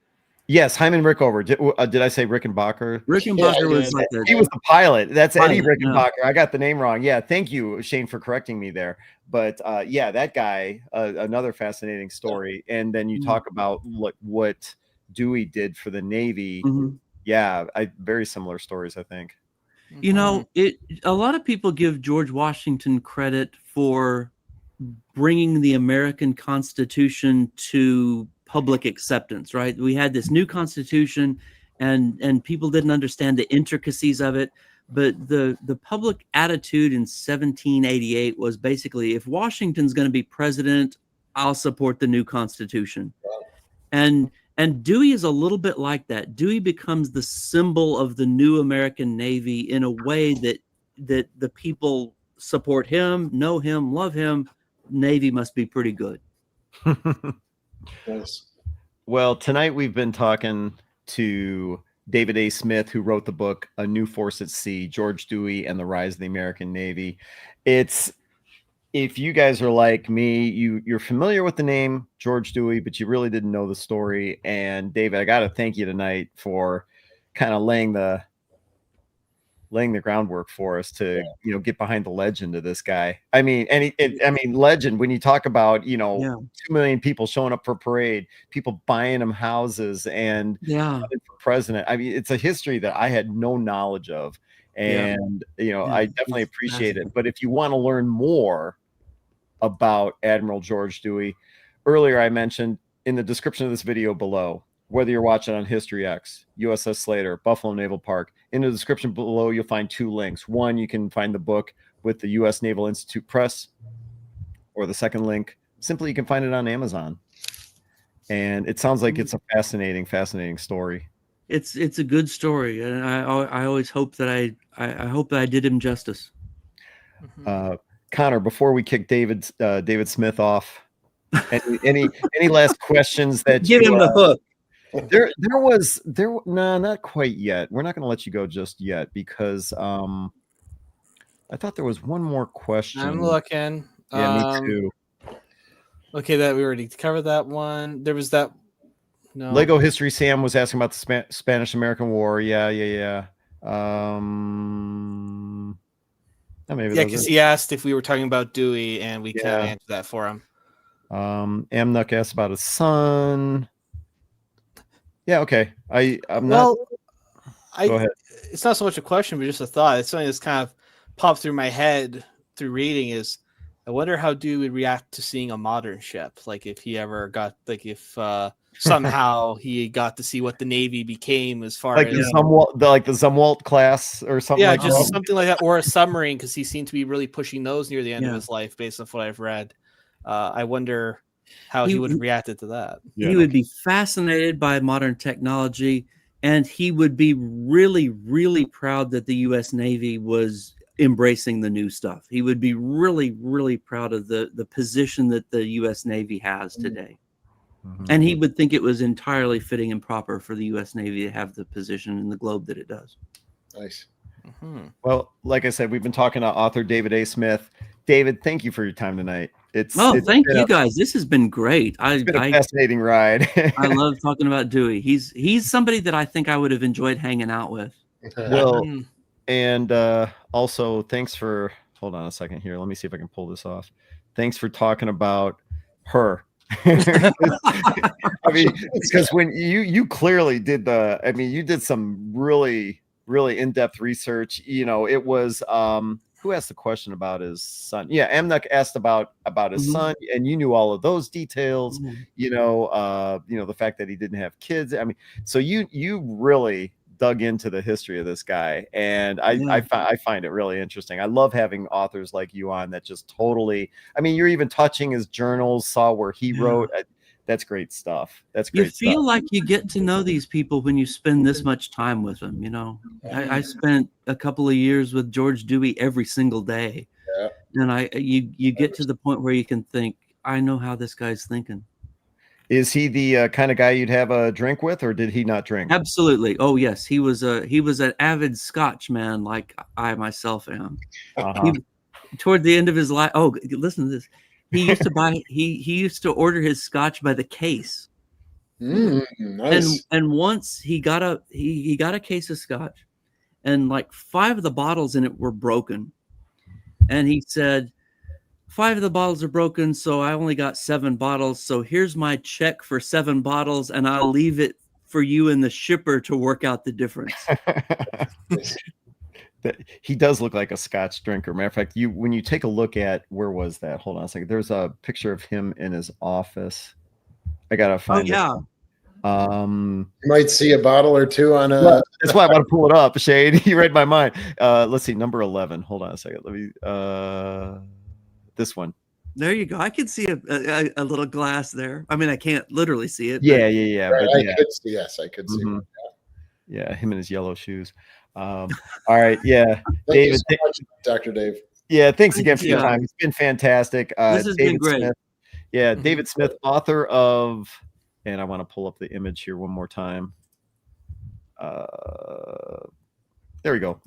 [SPEAKER 1] Yes, Hyman Rickover. Did I say Rickenbacker?
[SPEAKER 4] Rickenbacker was like
[SPEAKER 1] he was the pilot. That's Eddie Rickenbacker. I got the name wrong. Yeah, thank you, Shane, for correcting me there. But that guy, another fascinating story. And then you talk about what Dewey did for the Navy. Yeah, very similar stories, I think.
[SPEAKER 4] A lot of people give George Washington credit for bringing the American Constitution to public acceptance, right? We had this new Constitution, and people didn't understand the intricacies of it. But the public attitude in 1788 was basically, if Washington's going to be president, I'll support the new Constitution. And Dewey is a little bit like that. Dewey becomes the symbol of the new American Navy in a way that the people support him, know him, love him. Navy must be pretty good.
[SPEAKER 2] Nice.
[SPEAKER 1] Well, tonight we've been talking to David A. Smith, who wrote the book A New Force at Sea, George Dewey and the Rise of the American Navy. It's, if you guys are like me, you're familiar with the name George Dewey, but you really didn't know the story. And David, I got to thank you tonight for kind of laying the groundwork for us to, get behind the legend of this guy. I mean, legend, when you talk about, 2 million people showing up for parade, people buying them houses and running for president. I mean, it's a history that I had no knowledge of. And, I definitely appreciate it. But if you want to learn more about Admiral George Dewey, earlier I mentioned in the description of this video below, whether you're watching on History X, USS Slater, Buffalo Naval Park, in the description below, you'll find 2 links. One, you can find the book with the U.S. Naval Institute Press, or the second link, simply you can find it on Amazon. And it sounds like it's a fascinating story.
[SPEAKER 4] It's a good story, and I always hope that I hope that I did him justice.
[SPEAKER 1] Connor, before we kick David Smith off, any last questions that
[SPEAKER 4] give him the hook?
[SPEAKER 1] No, not quite yet. We're not going to let you go just yet because I thought there was one more question.
[SPEAKER 3] I'm looking.
[SPEAKER 1] Yeah, me too.
[SPEAKER 3] Okay, that we already covered that one. There was that. No.
[SPEAKER 1] Lego History Sam was asking about the Spanish-American War. Yeah. Maybe
[SPEAKER 3] because he asked if we were talking about Dewey, and we kind of answered that for him.
[SPEAKER 1] Amnuck asked about his son. Yeah, okay. I'm not. Go ahead.
[SPEAKER 3] It's not so much a question, but just a thought. It's something that's kind of popped through my head through reading. Is I wonder how Dewey would react to seeing a modern ship, like if he ever got, like if somehow he got to see what the Navy became as far as
[SPEAKER 1] the Zumwalt class or something.
[SPEAKER 3] Yeah,
[SPEAKER 1] like
[SPEAKER 3] just
[SPEAKER 1] that.
[SPEAKER 3] something like that, or a submarine, because he seemed to be really pushing those near the end of his life, based on what I've read. I wonder how he would have reacted to that.
[SPEAKER 4] He would be fascinated by modern technology, and he would be really, really proud that the U.S. Navy was embracing the new stuff. He would be really, really proud of the position that the U.S. Navy has today. Mm-hmm. And he would think it was entirely fitting and proper for the U.S. Navy to have the position in the globe that it does.
[SPEAKER 2] Nice.
[SPEAKER 3] Mm-hmm.
[SPEAKER 1] Well, like I said, we've been talking to author David A. Smith. David, thank you for your time tonight.
[SPEAKER 4] Thank you guys. This has been great.
[SPEAKER 1] It's been a fascinating ride.
[SPEAKER 4] I love talking about Dewey. He's somebody that I think I would have enjoyed hanging out with.
[SPEAKER 1] Well, and also thanks for, hold on a second here. Let me see if I can pull this off. Thanks for talking about her. I mean, because when you clearly did you did some really, really in-depth research. It was who asked the question about his son? Yeah, Amnuck asked about his son, and you knew all of those details. The fact that he didn't have kids. I mean, so you really dug into the history of this guy, and I find it really interesting. I love having authors like you on that just totally. I mean, you're even touching his journals, saw where he wrote. That's great stuff. You feel
[SPEAKER 4] like you get to know these people when you spend this much time with them. I spent a couple of years with George Dewey every single day, and you get to the point where you can think, I know how this guy's thinking.
[SPEAKER 1] Is he the kind of guy you'd have a drink with, or did he not drink?
[SPEAKER 4] Absolutely. Oh yes, he was an avid Scotch man, like I myself am. Toward the end of his life, listen to this. He used to buy. He used to order his Scotch by the case.
[SPEAKER 2] Nice.
[SPEAKER 4] And once he got a case of Scotch, and like 5 of the bottles in it were broken, and he said, 5 of the bottles are broken, so I only got 7 bottles. So here's my check for 7 bottles, and I'll leave it for you and the shipper to work out the difference.
[SPEAKER 1] He does look like a Scotch drinker. Matter of fact, when you take a look at, where was that? Hold on a second. There's a picture of him in his office. I gotta find it.
[SPEAKER 4] yeah.
[SPEAKER 2] You might see a bottle or two on a.
[SPEAKER 1] Well, that's why I want to pull it up, Shane. You read my mind. Let's see, number 11. Hold on a second. Let me this one.
[SPEAKER 4] There you go. I can see a little glass there. I mean, I can't literally see it.
[SPEAKER 1] Yeah.
[SPEAKER 2] Right,
[SPEAKER 1] But
[SPEAKER 2] I
[SPEAKER 1] yeah.
[SPEAKER 2] could see. Yes, I could see.
[SPEAKER 1] Mhm. Yeah, him in his yellow shoes. All right, yeah.
[SPEAKER 2] Thank you
[SPEAKER 1] David,
[SPEAKER 2] so much, Dr. Dave.
[SPEAKER 1] yeah, thanks again for your
[SPEAKER 4] Yeah.
[SPEAKER 1] time. It's been fantastic.
[SPEAKER 4] This has been
[SPEAKER 1] David
[SPEAKER 4] great.
[SPEAKER 1] Smith. Yeah,
[SPEAKER 4] Mhm.
[SPEAKER 1] David Smith, author of, and I want to pull up the image here one more time. There we go.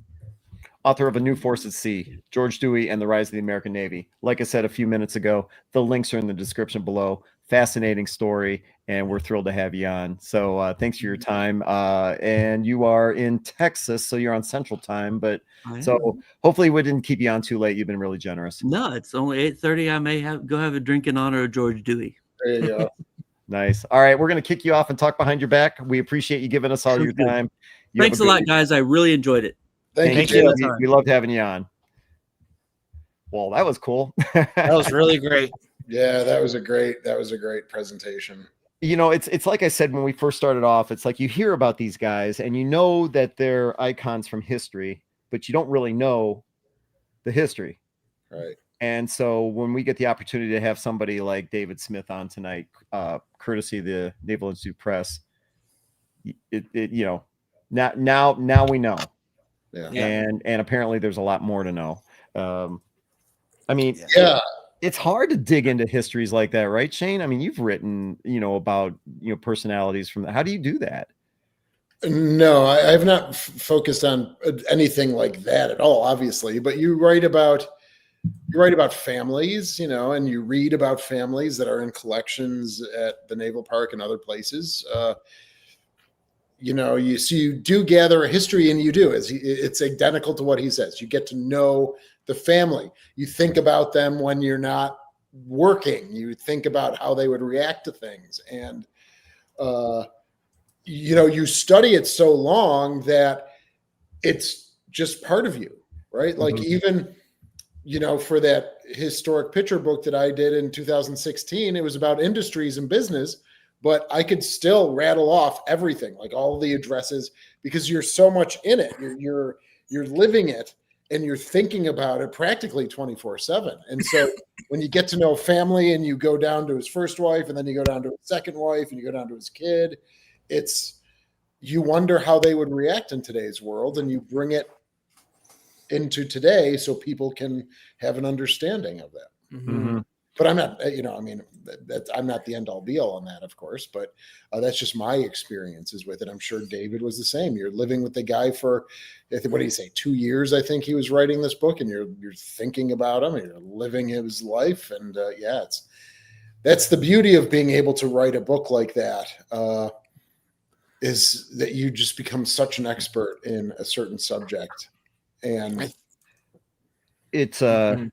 [SPEAKER 1] Author of A New Force at Sea, George Dewey and the Rise of the American Navy. Like I said a few minutes ago, the links are in the description below. Fascinating story, and we're thrilled to have you on. So thanks for your time. And you are in Texas, so you're on Central Time. But so hopefully we didn't keep you on too late. You've been really generous.
[SPEAKER 4] No, it's only 8:30. I may go have a drink in honor of George Dewey.
[SPEAKER 2] There you go.
[SPEAKER 1] Nice. All right, we're going to kick you off and talk behind your back. We appreciate you giving us all your
[SPEAKER 4] Good.
[SPEAKER 1] time. You
[SPEAKER 4] Thanks
[SPEAKER 1] have
[SPEAKER 4] a lot,
[SPEAKER 1] good-
[SPEAKER 4] guys. I really enjoyed it.
[SPEAKER 2] Thank
[SPEAKER 3] you,
[SPEAKER 2] you.
[SPEAKER 3] Jim.
[SPEAKER 1] We loved having you on. Well, that was cool.
[SPEAKER 3] That was really great.
[SPEAKER 2] Yeah, that was a great presentation.
[SPEAKER 1] You know, it's like I said when we first started off, it's like you hear about these guys and you know that they're icons from history, but you don't really know the history.
[SPEAKER 2] Right.
[SPEAKER 1] And so when we get the opportunity to have somebody like David Smith on tonight, courtesy of the Naval Institute Press, it you know, now we know.
[SPEAKER 2] Yeah.
[SPEAKER 1] And apparently there's a lot more to know. I mean,
[SPEAKER 2] Yeah.
[SPEAKER 1] it's hard to dig into histories like that, right, Shane? I mean, you've written, about, personalities from that. How do you do that?
[SPEAKER 2] No, I've not focused on anything like that at all, obviously. But you write about families, and you read about families that are in collections at the Naval Park and other places. You do gather a history, and you do. It's identical to what he says. You get to know the family. You think about them when you're not working. You think about how they would react to things, and you study it so long that it's just part of you, right? Like even for that historic picture book that I did in 2016, it was about industries and business, but I could still rattle off everything, like all the addresses, because you're so much in it. You're living it, and you're thinking about it practically 24/7. And so when you get to know family and you go down to his first wife, and then you go down to his second wife, and you go down to his kid, you wonder how they would react in today's world, and you bring it into today so people can have an understanding of that.
[SPEAKER 1] Mm-hmm.
[SPEAKER 2] But I'm not, I'm not the end all be all on that, of course, but that's just my experiences with it. I'm sure David was the same. You're living with the guy for, what did he say, 2 years? I think he was writing this book, and you're thinking about him, and you're living his life. And that's the beauty of being able to write a book like that, is that you just become such an expert in a certain subject. And
[SPEAKER 1] it's this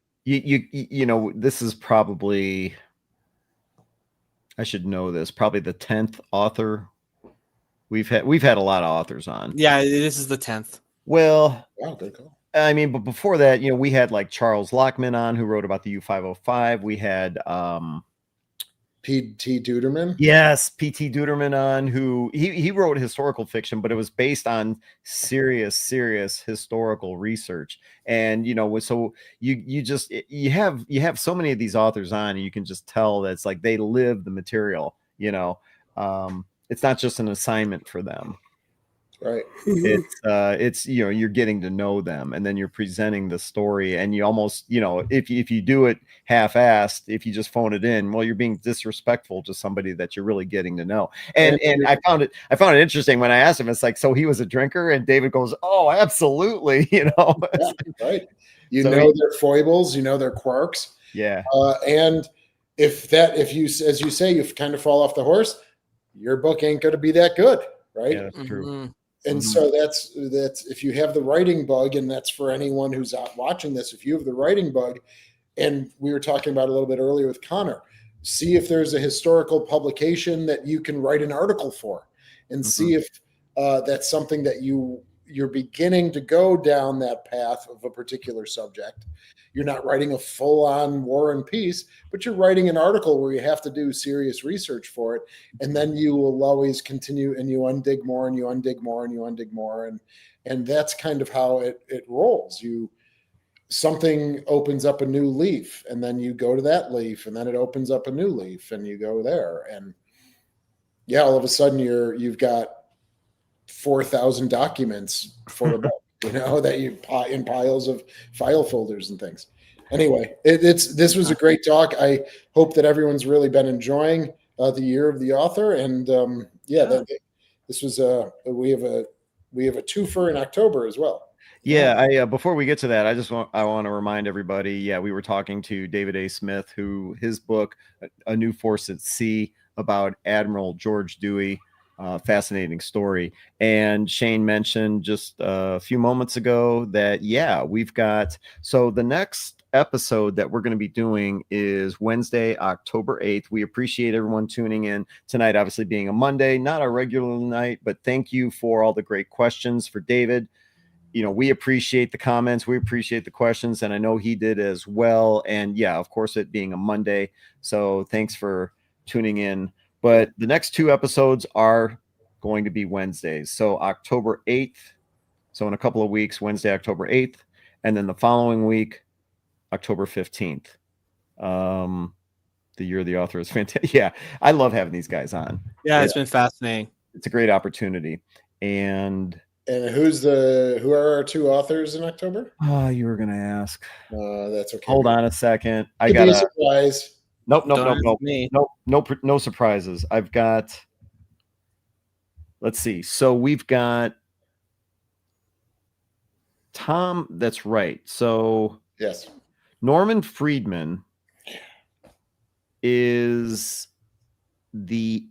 [SPEAKER 1] is probably, I should know this, probably the 10th author we've had a lot of authors on.
[SPEAKER 3] Yeah, this is the 10th.
[SPEAKER 1] Well,
[SPEAKER 2] wow, good call.
[SPEAKER 1] I mean, but before that, we had like Charles Lockman on, who wrote about the U-505. We had
[SPEAKER 2] P.T. Duderman.
[SPEAKER 1] Yes, P.T. Duderman on, who he wrote historical fiction, but it was based on serious historical research. And so you have so many of these authors on, and you can just tell that it's like they live the material. It's not just an assignment for them.
[SPEAKER 2] Right.
[SPEAKER 1] It's you're getting to know them, and then you're presenting the story, and you almost, if you do it half-assed, if you just phone it in, well, you're being disrespectful to somebody that you're really getting to know. And I found it interesting when I asked him, it's like, so he was a drinker, and David goes, oh, absolutely.
[SPEAKER 2] Yeah, right. Their foibles, their quirks.
[SPEAKER 1] Yeah.
[SPEAKER 2] And if you, as you say, you kind of fall off the horse, your book ain't going to be that good. Right.
[SPEAKER 1] Yeah, that's true.
[SPEAKER 2] And so that's if you have the writing bug, and that's for anyone who's out watching this, if you have the writing bug, and we were talking about a little bit earlier with Connor, see if there's a historical publication that you can write an article for, and see if that's something that you you're beginning to go down that path of a particular subject. You're not writing a full-on War and Peace, but you're writing an article where you have to do serious research for it, and then you will always continue, and you undig more, and you undig more, and you undig more, and that's kind of how it rolls. Something opens up a new leaf, and then you go to that leaf, and then it opens up a new leaf, and you go there, and yeah, all of a sudden you've got 4,000 documents for a book, that you in piles of file folders and things. Anyway, this was a great talk. I hope that everyone's really been enjoying the year of the author, and this was we have a twofer in October as well.
[SPEAKER 1] Yeah, before we get to that, I want to remind everybody. Yeah, we were talking to David A. Smith, who his book, A New Force at Sea, about Admiral George Dewey. Fascinating story. And Shane mentioned just a few moments ago that, we've got, so the next episode that we're going to be doing is Wednesday, October 8th. We appreciate everyone tuning in tonight, obviously being a Monday, not a regular night, but thank you for all the great questions for David. We appreciate the comments. We appreciate the questions. And I know he did as well. And of course, it being a Monday. So thanks for tuning in. But the next two episodes are going to be Wednesdays. So October 8th. So in a couple of weeks, Wednesday, October 8th. And then the following week, October 15th. The year of the author is fantastic. Yeah, I love having these guys on.
[SPEAKER 3] Yeah, it's been fascinating.
[SPEAKER 1] It's a great opportunity. And
[SPEAKER 2] who are our two authors in October?
[SPEAKER 1] Oh, you were going to ask.
[SPEAKER 2] That's okay.
[SPEAKER 1] Hold on a second. I
[SPEAKER 2] got
[SPEAKER 1] a
[SPEAKER 2] surprise.
[SPEAKER 1] Nope. No surprises. I've got, let's see. So we've got Tom. That's right. So
[SPEAKER 2] yes,
[SPEAKER 1] Norman Friedman is the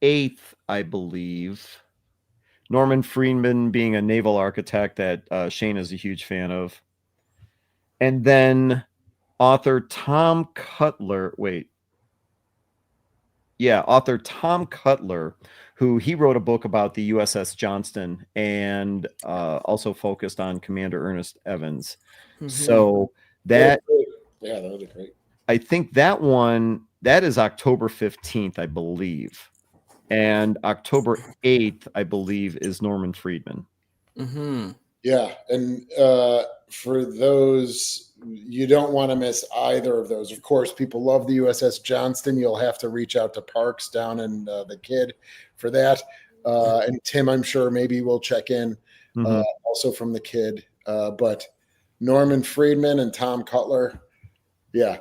[SPEAKER 1] 8th, I believe. Norman Friedman being a naval architect that Shane is a huge fan of. And then author Tom Cutler, author Tom Cutler, who he wrote a book about the USS Johnston and also focused on Commander Ernest Evans. Mm-hmm. So that
[SPEAKER 2] would be great.
[SPEAKER 1] I think that is October 15th, I believe. And October 8th, I believe, is Norman Friedman.
[SPEAKER 3] Mm-hmm.
[SPEAKER 2] Yeah, and for those, you don't want to miss either of those. Of course, people love the USS Johnston. You'll have to reach out to Parks down in the Kid for that. And Tim, I'm sure maybe will check in also from the Kid. But Norman Friedman and Tom Cutler,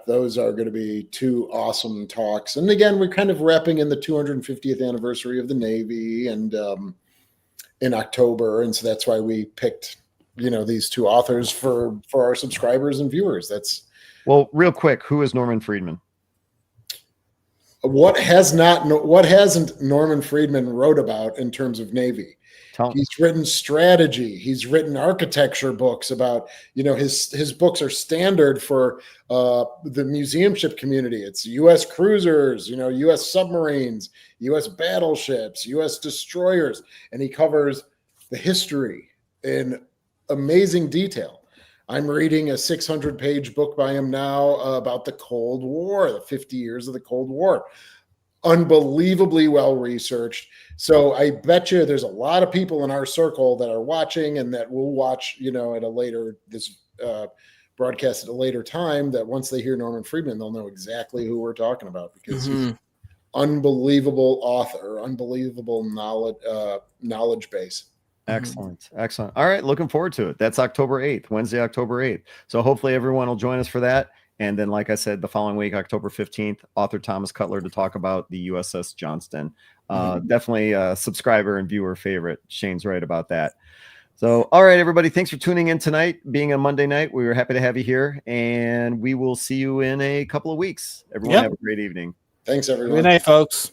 [SPEAKER 2] those are going to be two awesome talks. And again, we're kind of wrapping in the 250th anniversary of the Navy and in October. And so that's why we picked, these two authors for our subscribers and viewers.
[SPEAKER 1] Well, real quick, who is Norman Friedman?
[SPEAKER 2] What hasn't Norman Friedman wrote about in terms of Navy? He's written strategy. He's written architecture books about, his books are standard for the museum ship community. It's U.S. cruisers, U.S. submarines, U.S. battleships, U.S. destroyers. And he covers the history in amazing detail. I'm reading a 600-page book by him now about the Cold War, the 50 years of the Cold War. Unbelievably well researched. So I bet you there's a lot of people in our circle that are watching and that will watch, at a later broadcast at a later time, that once they hear Norman Friedman, they'll know exactly who we're talking about, because he's unbelievable author, unbelievable knowledge base.
[SPEAKER 1] Excellent. All right, looking forward to it. That's October 8th, Wednesday, October 8th. So hopefully everyone will join us for that. And then, like I said, the following week, October 15th, author Thomas Cutler to talk about the USS Johnston. Definitely a subscriber and viewer favorite. Shane's right about that. So, all right, everybody, thanks for tuning in tonight. Being a Monday night, we were happy to have you here, and we will see you in a couple of weeks. Everyone have a great evening.
[SPEAKER 2] Thanks, everyone.
[SPEAKER 3] Good night, folks.